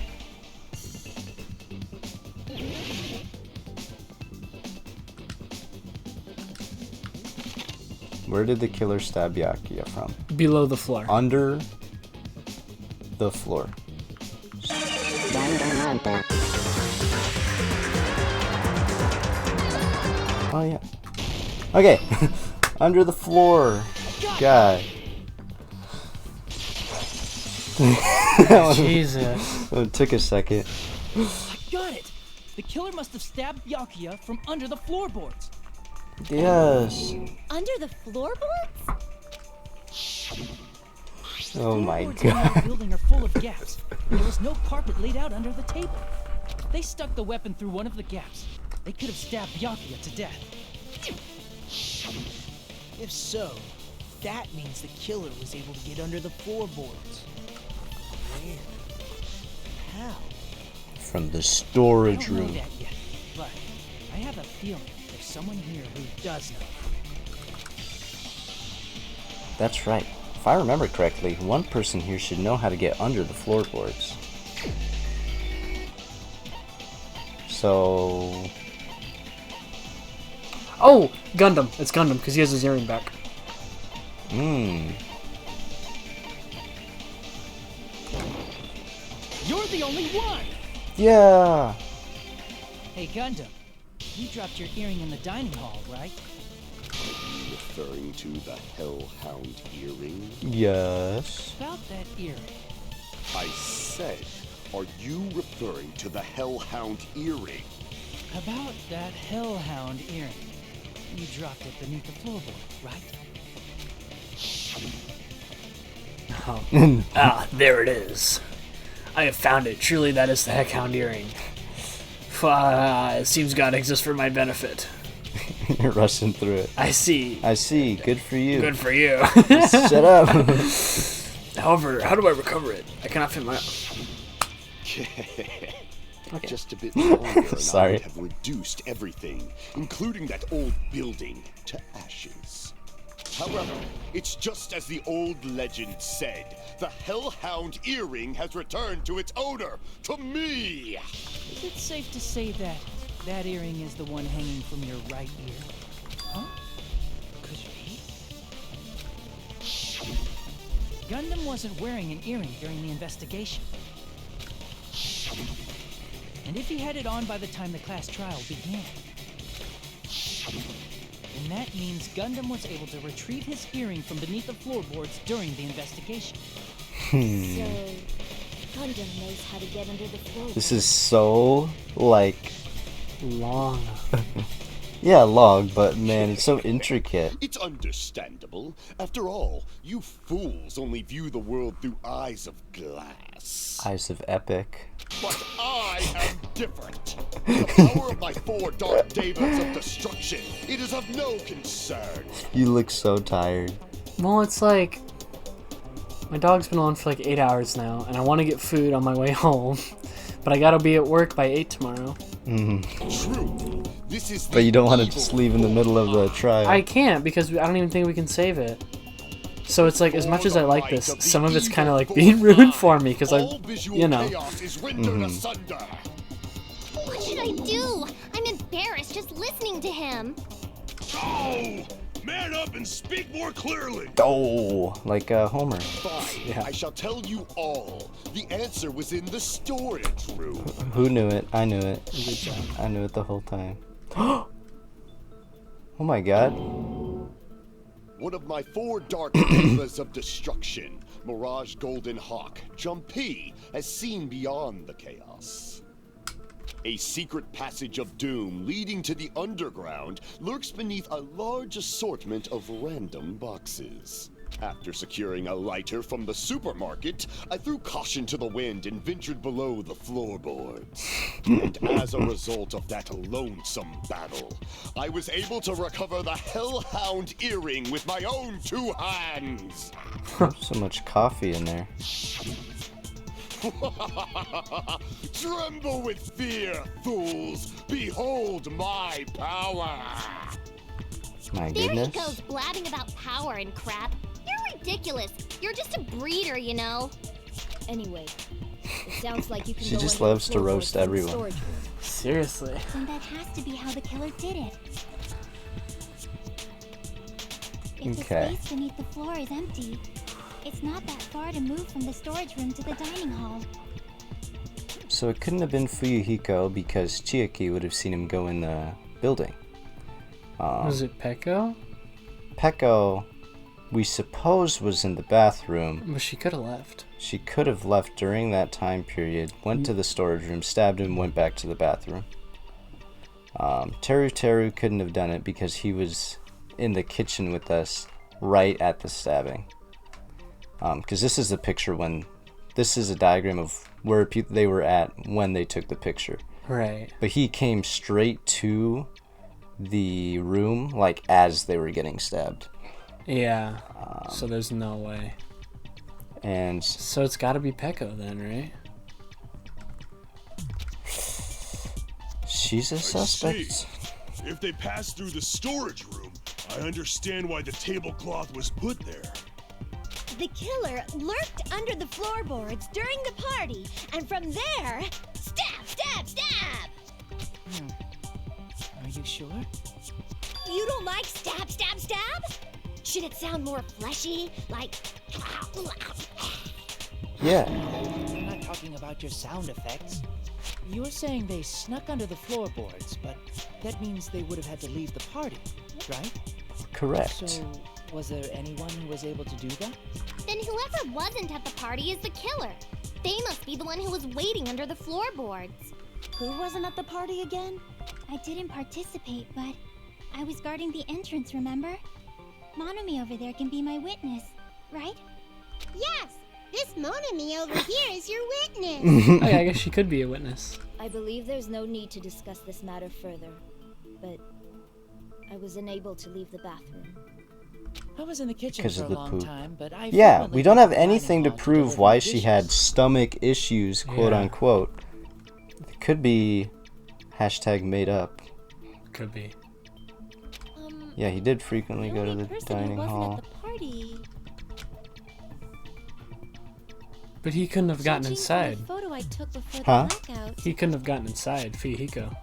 Where did the killer stab Byakuya from? Below the floor. Under the floor. Oh yeah. Okay. Under the floor. God. Jesus. It took a second. I got it! The killer must have stabbed Byakuya from under the floorboards. Yes. Under the floorboards? Oh my Floorboards in the god. building are full of gaps. There was no carpet laid out under the table. If they stuck the weapon through one of the gaps, they could have stabbed Byakuya to death. If so, that means the killer was able to get under the floorboards. Where? How? From the I storage don't know room. that yet, but I have a feeling there's someone here who does know. That's right. If I remember correctly, one person here should know how to get under the floorboards. So... Oh! Gundam. It's Gundam, because he has his earring back. You're the only one! Yeah! Hey, Gundam, you dropped your earring in the dining hall, right? Referring to the Hellhound earring? Yes. About that earring. I said, are you referring to the Hellhound earring? About that Hellhound earring. You dropped it beneath the floorboard, right? Ah, there it is. I have found it. Truly, that is the Heckhound earring. It seems God exists for my benefit. You're rushing through it. I see. I see. Good for you. Good for you. Shut up. However, how do I recover it? I cannot fit my... Okay. Just a bit longer and Sorry. I would have reduced everything, including that old building, to ashes. However, it's just as the old legend said. The Hellhound earring has returned to its owner, to me! Is it safe to say that that earring is the one hanging from your right ear? Huh? Could it be? Gundam wasn't wearing an earring during the investigation. And if he had it on by the time the class trial began, then that means Gundam was able to retrieve his earring from beneath the floorboards during the investigation. So, Gundam knows how to get under the floor. This is so, like... Long. Yeah, long, but man, it's so intricate. It's understandable. After all, you fools only view the world through eyes of glass. Eyes of Epic. But I am different. The power of my 4 dark devas of destruction, it is of no concern. You look so tired. Well, it's like... My dog's been on for like 8 hours now, and I want to get food on my way home. But I gotta be at work by 8 tomorrow. True. This is But you don't want to just leave in the middle of the trial. I can't, because I don't even think we can save it. So it's like, as much as I like this, some of it's kind of like being ruined for me, because I, you know. What should I do? I'm embarrassed just listening to him. Oh! Man up and speak more clearly! Oh, like Homer. Fine, Yeah. I shall tell you all. The answer was in the storage room. Who knew it? I knew it. Good job. I knew it the whole time. Oh my god. One of my 4 dark devas of destruction, Mirage Golden Hawk, Jumpy, has seen beyond the chaos. A secret passage of doom leading to the underground lurks beneath a large assortment of random boxes. After securing a lighter from the supermarket, I threw caution to the wind and ventured below the floorboards. And as a result of that lonesome battle, I was able to recover the Hellhound earring with my own 2 hands. So much coffee in there. Tremble with fear, fools! Behold my power! My There he goodness. goes blabbing about power and crap. You're ridiculous. You're just a breeder, you know. Anyway, it sounds like you can She go just under the loves to floorboards roast from the everyone. storage room. Seriously. And that has to be how the killer did it. If Okay. the space beneath the floor is empty, it's not that far to move from the storage room to the dining hall. So it couldn't have been Fuyuhiko because Chiaki would have seen him go in the building. Was it Peko? Peko, we suppose, was in the bathroom. But she could have left. She could have left during that time period, went to the storage room, stabbed him, went back to the bathroom. Teru couldn't have done it because he was in the kitchen with us right at the stabbing. Because this is the picture when... This is a diagram of where they were at when they took the picture. Right. But he came straight to the room, like, as they were getting stabbed. Yeah. So there's no way. And... So it's gotta be Peko then, right? She's a suspect. See, if they passed through the storage room, I understand why the tablecloth was put there. The killer lurked under the floorboards during the party, and from there, stab, stab, stab! Are you sure? You don't like stab, stab, stab? Should it sound more fleshy, like... Yeah. I'm not talking about your sound effects. You were saying they snuck under the floorboards, but that means they would have had to leave the party, right? Correct. So, was there anyone who was able to do that? Then whoever wasn't at the party is the killer. They must be the one who was waiting under the floorboards. Who wasn't at the party again? I didn't participate, but I was guarding the entrance, remember? Monami over there can be my witness, right? Yes! This Monami over here is your witness! Oh, yeah, I guess she could be a witness. I believe there's no need to discuss this matter further, but I was unable to leave the bathroom. I was in the kitchen 'Cause for of a the long poop. time, but I Yeah, frequently we don't went have to the dining anything to hall prove deliver why the she dishes. had stomach issues, quote Yeah. unquote. could be hashtag made up. Could be. Yeah, he did frequently go to the person who dining wasn't hall. at the party. But he couldn't have gotten Judging from the inside. photo I took before Huh? the blackout. He couldn't have gotten inside, Fuyuhiko.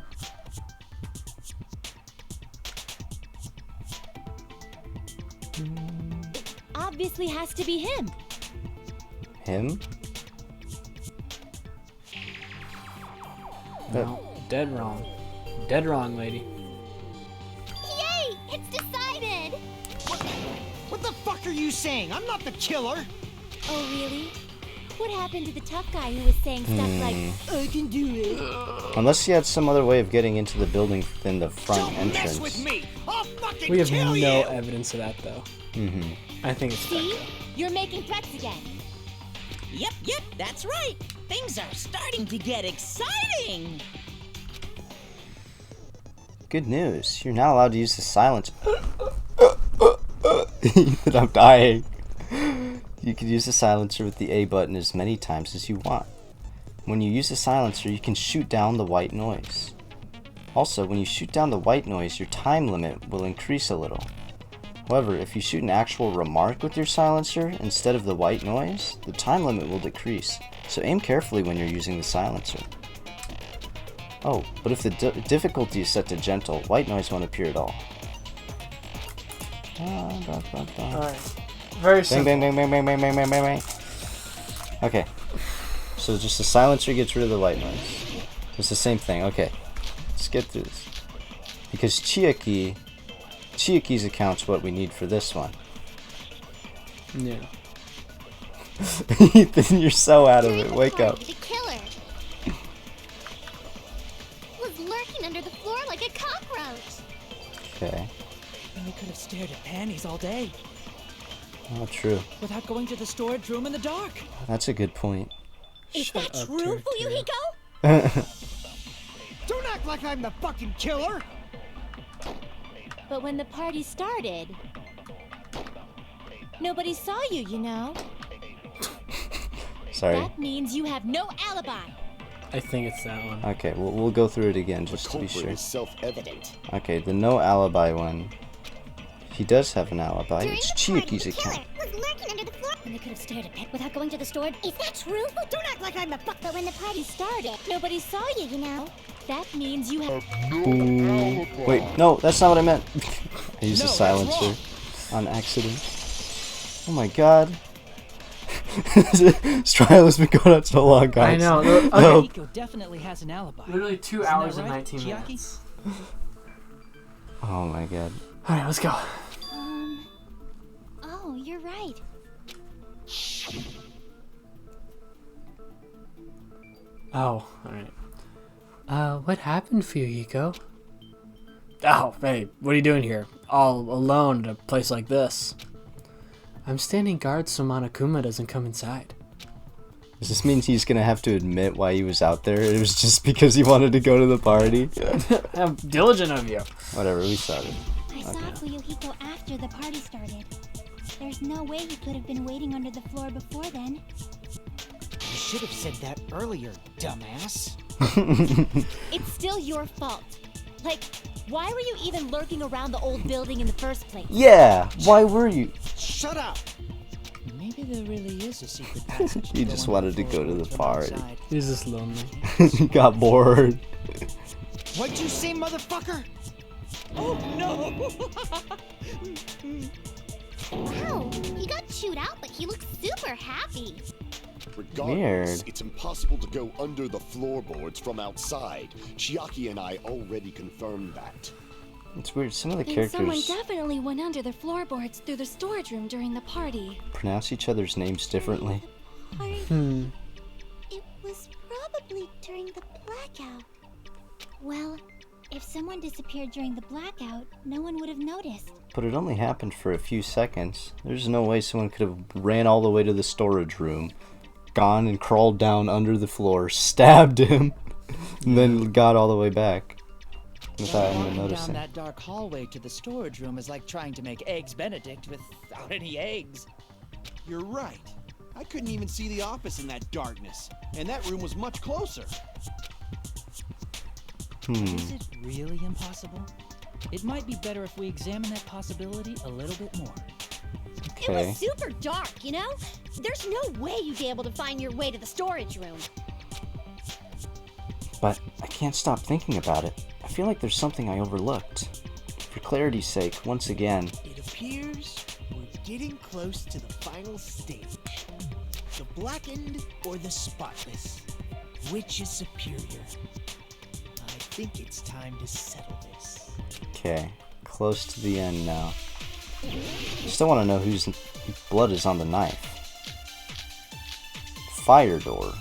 It obviously has to be him. Him? No, dead wrong. Dead wrong, lady. Yay! It's decided! What the fuck are you saying? I'm not the killer! Oh, really? What happened to the tough guy who was saying stuff like, I can do it? Unless he had some other way of getting into the building than the front Don't entrance. mess with me! I'll fucking We have kill no you! evidence of that, though. Mm-hmm. I think it's See? Becca. You're making threats again. Yep, that's right. Things are starting to get exciting. Good news. You're now allowed to use the silence. Ethan, I'm dying. You can use the silencer with the A button as many times as you want. When you use the silencer, you can shoot down the white noise. Also, when you shoot down the white noise, your time limit will increase a little. However, if you shoot an actual remark with your silencer instead of the white noise, the time limit will decrease. So aim carefully when you're using the silencer. Oh, but if the difficulty is set to gentle, white noise won't appear at all. Alright. Very simple. Bang, bang, bang, bang, bang, bang, bang, bang, bang. Okay. So just the silencer gets rid of the white noise. It's the same thing. Okay. Let's get through this. Because Chiaki's account's what we need for this one. Yeah. Ethan, you're so out of During it. the Wake party, up. The killer was lurking under the floor like a cockroach. Okay. And we could have stared at panties all day Oh, true. without going to the storage room in the dark. That's a good point. Is Shut that up, true, Turk. Fuyuhiko? Don't act like I'm the fucking killer! But when the party started, nobody saw you, you know? Sorry. That means you have no alibi. I think it's that one. Okay, we'll go through it again The just to be culprit sure. is self-evident. Okay, the no alibi one. He does have an alibi. During It's the party, Chiaki's the account. killer was lurking under the floor. And they could have stared at it without going to the storage. Is that true? Don't act like I'm the fuck. But when the party started, nobody saw you, you know? That means you have. Wait, no, that's not what I meant. I used No, a that's silencer on accident. Oh my god. This trial has been going on so long, guys. I know. Help. Nico definitely has an alibi. Literally 2 Isn't hours that and right, 19 Chiaki? minutes. Oh my god. Alright, let's go. Oh, you're right. Oh, alright. What happened, Fuyuhiko? Oh, hey, what are you doing here? All alone in a place like this? I'm standing guard so Monokuma doesn't come inside. Does this mean he's gonna have to admit why he was out there? It was just because he wanted to go to the party? How diligent of you. Whatever, we started. I saw Fuyuhiko after the party started. There's no way he could have been waiting under the floor before then. You should have said that earlier, dumbass. It's still your fault. Like, why were you even lurking around the old building in the first place? Yeah, why were you? Shut up! Maybe there really is a secret passage. He go just under wanted to the go to the floorboards from party. outside. He's just lonely. He got bored. What'd you say, motherfucker? Oh no! Wow, he got chewed out, but he looks super happy. Regardless, Weird. it's impossible to go under the floorboards from outside. Chiaki and I already confirmed that. It's weird, some of the Then someone characters definitely went under the floorboards through the storage room during the party. pronounce each other's names differently. Party. It was probably during the blackout. Well, if someone disappeared during the blackout, no one would have noticed. But it only happened for a few seconds. There's no way someone could have ran all the way to the storage room, gone and crawled down under the floor, stabbed him, and then got all the way back without even Walking down noticing. that dark hallway to the storage room is like trying to make eggs Benedict without any eggs. You're right. I couldn't even see the office in that darkness, and that room was much closer. Is it really impossible? It might be better if we examine that possibility a little bit more. It was super dark, you know? There's no way you'd be able to find your way to the storage room. But I can't stop thinking about it. I feel like there's something I overlooked. For clarity's sake, once again, It appears we're getting close to the final stage. The blackened or the spotless? Which is superior? I think it's time to settle this. okay, close to the end now. Still want to know whose blood is on the knife. Fire door.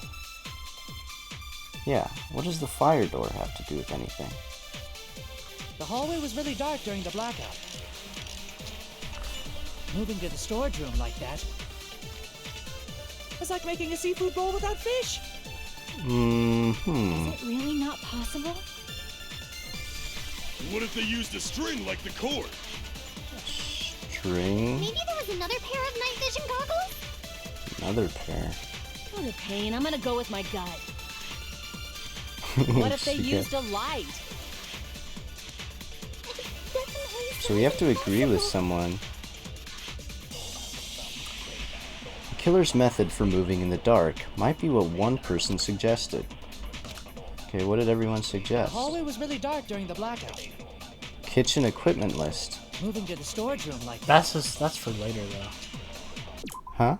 Yeah, what does the fire door have to do with anything? The hallway was really dark during the blackout. Moving to the storage room like that. It's like making a seafood bowl without fish. Is it really not possible? What if they used a string like the cord? String? Maybe there was another pair of night vision goggles? Another pair. What a pain. I'm gonna go with my gut. What if they used a light? So we have to agree with someone. The killer's method for moving in the dark might be what one person suggested. Okay, what did everyone The suggest? hallway was really dark during the blackout. Kitchen equipment list. Moving to the storage room like that. That's for later though. Huh?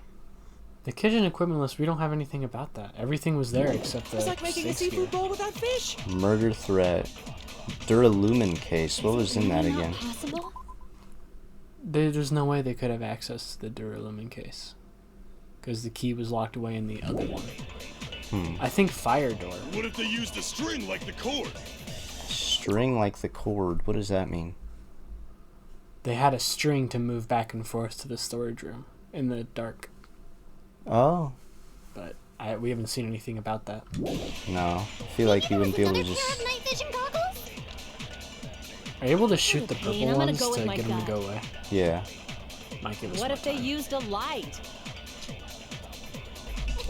The kitchen equipment list, we don't have anything about that. Everything was there except the It's like making a steak seafood skewer. bowl without fish. Murder threat. Duralumin case. What was in that again? Possible? There's no way they could have access to the Duralumin case. Because the key was locked away in the other one. I think fire door. What if they used a string like the cord? String like the cord. What does that mean? They had a string to move back and forth to the storage room in the dark. Oh. But we haven't seen anything about that. No. I feel like you wouldn't be able to Another pair just... of night vision goggles? Are you able to shoot the purple I'm gonna ones go with to my get them to gut. go away? Yeah. Might give us What more if they time. used a light?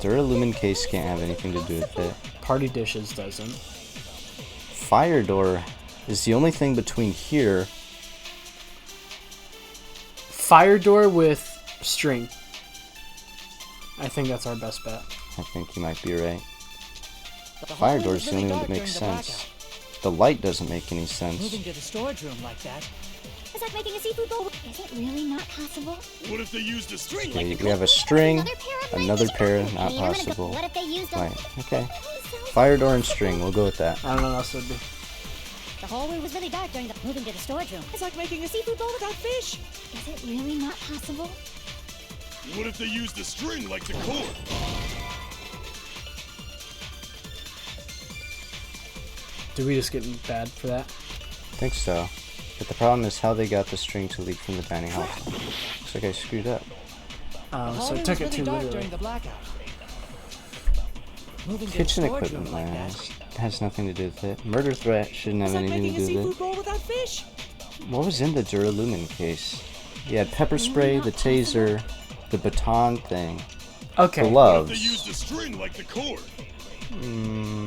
Duralumin case can't have anything to do with it. Party dishes doesn't. Fire door is the only thing between here. Fire door with string. I think that's our best bet. I think you might be right. The Fire hallway door was is the really only one dark that makes during the sense. blackout. The light doesn't make any sense. Moving to the storage room like that. It's like making a seafood bowl. Is it really not possible? What if they used a string Okay, like the we have a cord? string, Another another pair, goggles. not Hey, I'm gonna go- possible. What if they used a... Right, okay. Fire door and string, we'll go with that. I don't know what else it would be. The hallway was really dark during the... Moving to the storage room. It's like making a seafood bowl without fish. Is it really not possible? What if they used a string like the cord? Did we just get bad for that? I think so. But the problem is how they got the string to leak from the dining hall. Looks like I screwed up. The So hallway it took was it really too dark literally. during the blackout. Moving to the Kitchen storage equipment room like that. has nothing to do with it. Murder threat shouldn't have It's like anything to making a do with seafood bowl without fish. it. What was in the Duralumin case? You had pepper spray, the taser, the baton thing, Okay. the What if they gloves. used a string like the cord?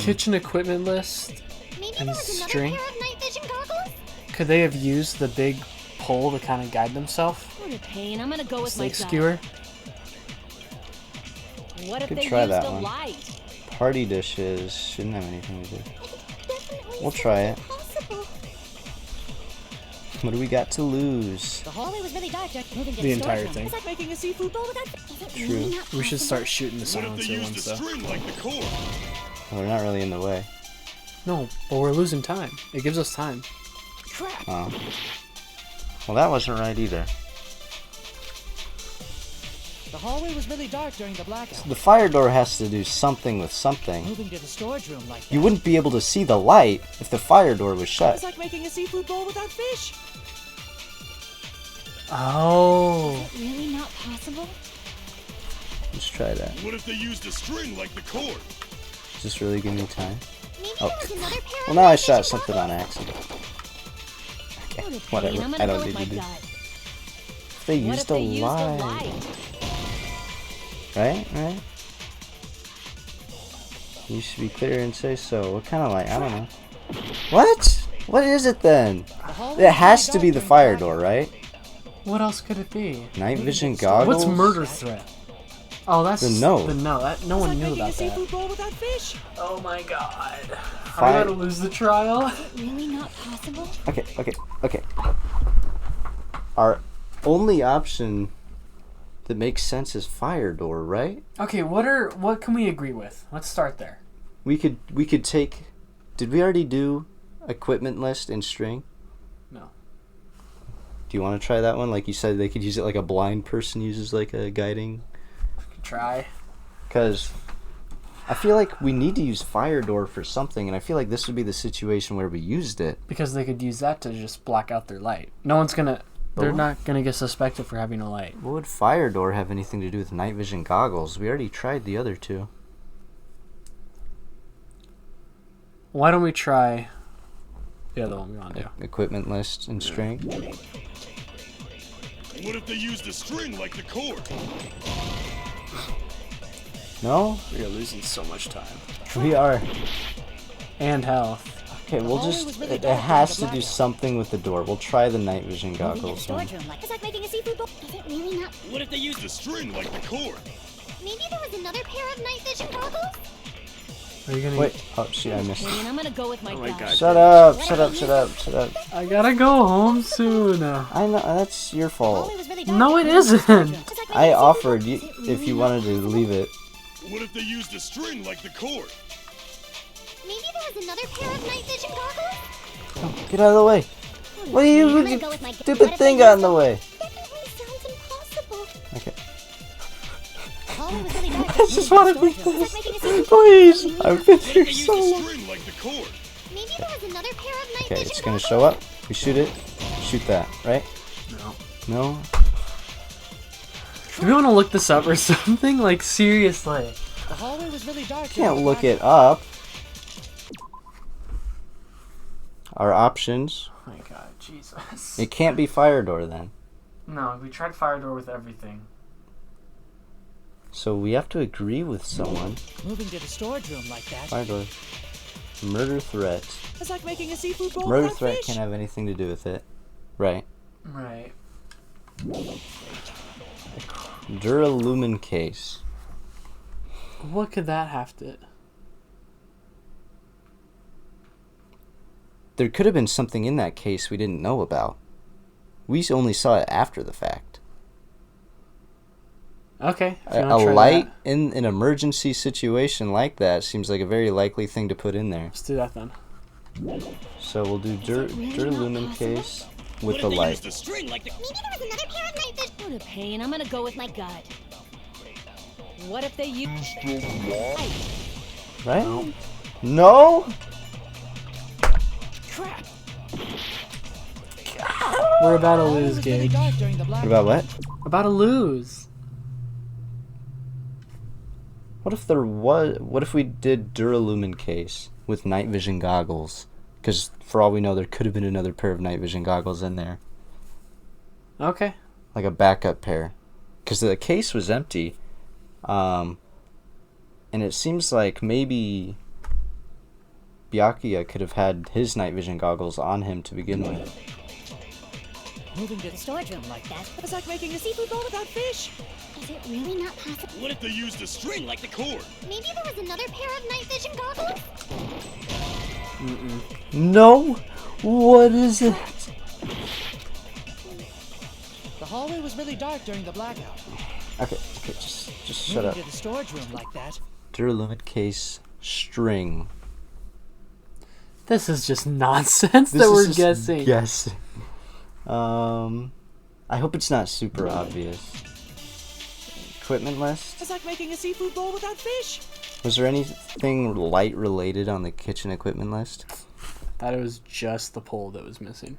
Kitchen equipment list. Maybe And there was another string? pair of night vision goggles? Could they have used the big pole to kind of guide themselves? What a pain. I'm gonna go with my Steak gut. skewer. What if Could they try used that a one. light? Party dishes shouldn't have anything to do. Definitely We'll try it. possible. What do we got to lose? The hallway was really dark. Moving to The the entire storage room. thing. It's like making a seafood bowl without... Is it True. really not We should possible? start shooting the What if they silencer used ones a though. string like the cord? Well, they're not really in the way. No, but we're losing time. It gives us time. Crap. Oh. Well, that wasn't right either. The hallway was really dark during the blackout. The fire door has to do something with something. Moving to the storage room like that. You wouldn't be able to see the light if the fire door was shut. It's like making a seafood bowl without fish. Oh. Is it really not possible? Let's try that. What if they used a string like the cord? Does this really give me time? Maybe Oh. there was another pair Well, of now I night shot vision something on goggles? accident. Okay, What a pain. whatever. I'm gonna I go don't with need my to do. gut. If they What if used they a used a light. light? Right? You should be clear and say so. What kind of light? I don't know. What? What is it then? It has to be the fire door, right? What else could it be? Night vision goggles? What's murder threat? Oh, that's The no. The no. No one knew about that. Seafood bowl without fish. Oh my god. Are we about to lose the trial? Really not possible? Okay. Our only option that makes sense is fire door, right? Okay, what can we agree with? Let's start there. We could take. Did we already do equipment list and string? No. Do you want to try that one? Like you said, they could use it like a blind person uses like a guiding. Try. Because I feel like we need to use fire door for something, and I feel like this would be the situation where we used it. Because they could use that to just block out their light. They're not gonna get suspected for having a light. What would fire door have anything to do with night vision goggles? We already tried the other two. Why don't we try the other one we want to do? Equipment list and string. What if they used a string like the cord? No? We are losing so much time. We are. And health. Okay, we'll just. It has to do something with the door. We'll try the night vision goggles one. It's like making a seafood bowl. Is it really not? What if they used a string like the cord? Maybe there was another pair of night vision goggles? Are you gonna... Wait. Oh, shit, I missed. And I'm gonna go with my Oh my god. Shut up. I gotta go home soon. I know, that's your fault. No, it isn't. I offered you if you wanted to leave it. What if they used a string like the cord? Maybe there was another pair of night vision goggles? Get out of the way. What are you with your stupid thing got in the way? Definitely sounds impossible. Okay. I just want to beat this. Please. I've been here so long. String like the cord. Maybe there was another pair of night Okay, vision it's gonna goggles? show up. We shoot it. Shoot that, right? No. No? Do we want to look this up or something? Like, seriously. The hallway was really dark. Can't look it up. Our options. Oh my god, Jesus. It can't be fire door then. No, we tried fire door with everything. So we have to agree with someone. Moving to the storage room like that. Fire door. Murder threat. It's like making a seafood bowl Murder without threat fish. can't have anything to do with it. Right. Right. Duralumin case. What could that have to... There could have been something in that case we didn't know about. We only saw it after the fact. Okay. if you A wanna try light that. in an emergency situation like that seems like a very likely thing to put in there. Let's do that then. So we'll do Duralumin case with the What if they light. used a string like the... Maybe there was another pair of night vision... What a pain. I'm gonna go with my gut. What if they used... Right? No? Crap. We're about to The hallway lose, was really Gage. dark during the What blackout. about what? About to lose. What if there was? What if we did Duralumin case with night vision goggles? Because for all we know, there could have been another pair of night vision goggles in there, Okay. like a backup pair. Because the case was empty, and it seems like maybe Byakuya could have had his night vision goggles on him to begin with. Moving to the storage room like that. It's like making a seafood bowl without fish. Is it really not possible? What if they used a string like the cord? Maybe there was another pair of night vision goggles? No. What is it? The hallway was really dark during the blackout. Okay, just shut Moving up. to the storage room like that. Duralumin case string. This is just nonsense This that is we're just guessing. guessing. I hope it's not super obvious. Equipment list? It's like making a seafood bowl without fish. Was there anything light related on the kitchen equipment list? Thought it was just the pole that was missing.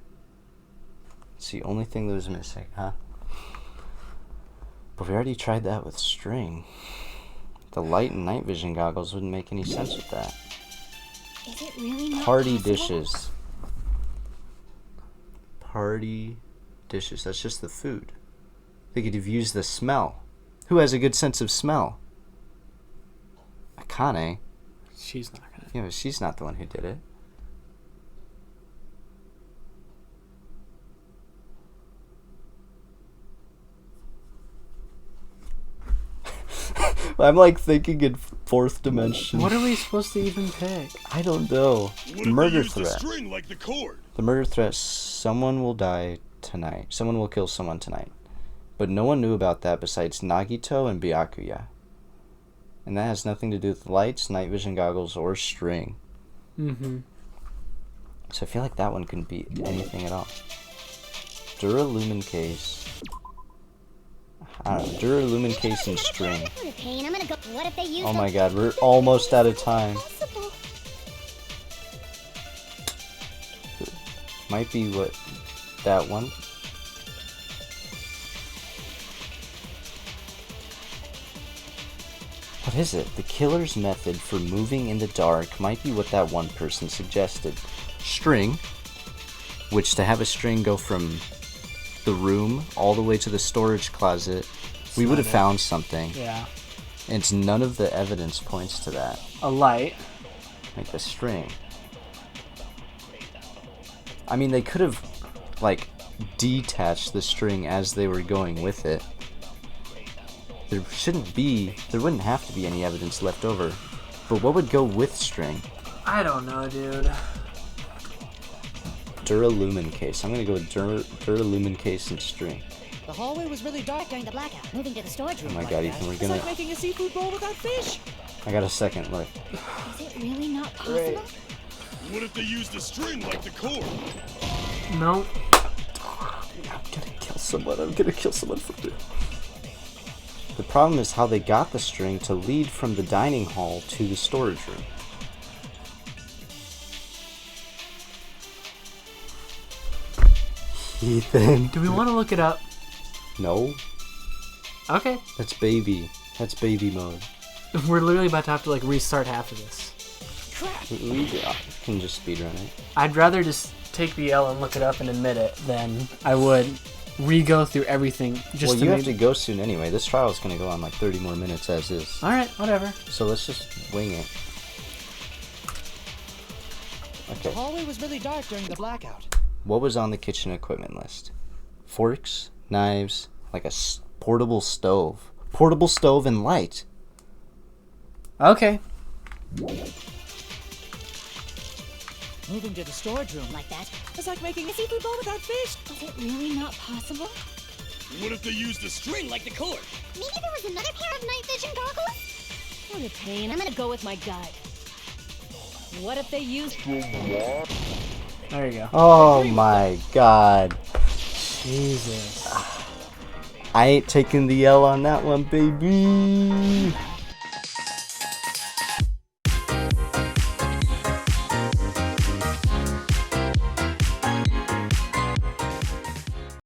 It's the only thing that was missing, huh? But we already tried that with string. The light and night vision goggles wouldn't make any sense with that. Is it really not Party possible? dishes. Party dishes. That's just the food. They could have used the smell. Who has a good sense of smell? Akane. She's not gonna. Yeah, but she's not the one who did it. I'm like thinking in fourth dimension. What are we supposed to even pick? I don't know. What if they Murder used the threat. string like the cord? The murder threat, someone will die tonight. Someone will kill someone tonight. But no one knew about that besides Nagito and Byakuya. And that has nothing to do with lights, night vision goggles, or string. Mm-hmm. So I feel like that one couldn't be anything at all. Duralumin case. I don't know. Duralumin case and string. Oh my god, we're almost out of time. Might be what? That one? What is it? The killer's method for moving in the dark might be what that one person suggested. String, which to have a string go from the room all the way to the storage closet, we would have found something. Yeah. And it's none of the evidence points to that. A light. Like the string. I mean, they could have, like, detached the string as they were going with it. There wouldn't have to be any evidence left over. But what would go with string? I don't know, dude. Duralumin case. I'm gonna go with Duralumin case and string. The hallway was really dark during the blackout. Moving to the storage room. Oh my god, Ethan, we're gonna... It's like making a seafood bowl without fish. I got a second, look. Is it really not possible? What if they used the string like the cord? No. I'm gonna kill someone for it. The problem is how they got the string to lead from the dining hall to the storage room. Ethan. Do we want to look it up? No. Okay. That's baby. That's baby mode. We're literally about to have to like restart half of this. We can just speedrun it. I'd rather just take the L and look it up and admit it than I would re-go through everything just Well, to you have to go soon anyway. This trial is going to go on like 30 more minutes as is. Alright, whatever. So let's just wing it. The Okay. hallway was really dark during the blackout. What was on the kitchen equipment list? Forks, knives, like a portable stove. Portable stove and light. Okay. Moving to the storage room like that. It's like making a seafood bowl without fish. Is it really not possible? What if they used the string like the cord? Maybe there was another pair of night vision goggles? What a pain. I'm gonna go with my gut. What if they used... There you go. Oh my god. Jesus. I ain't taking the L on that one, baby.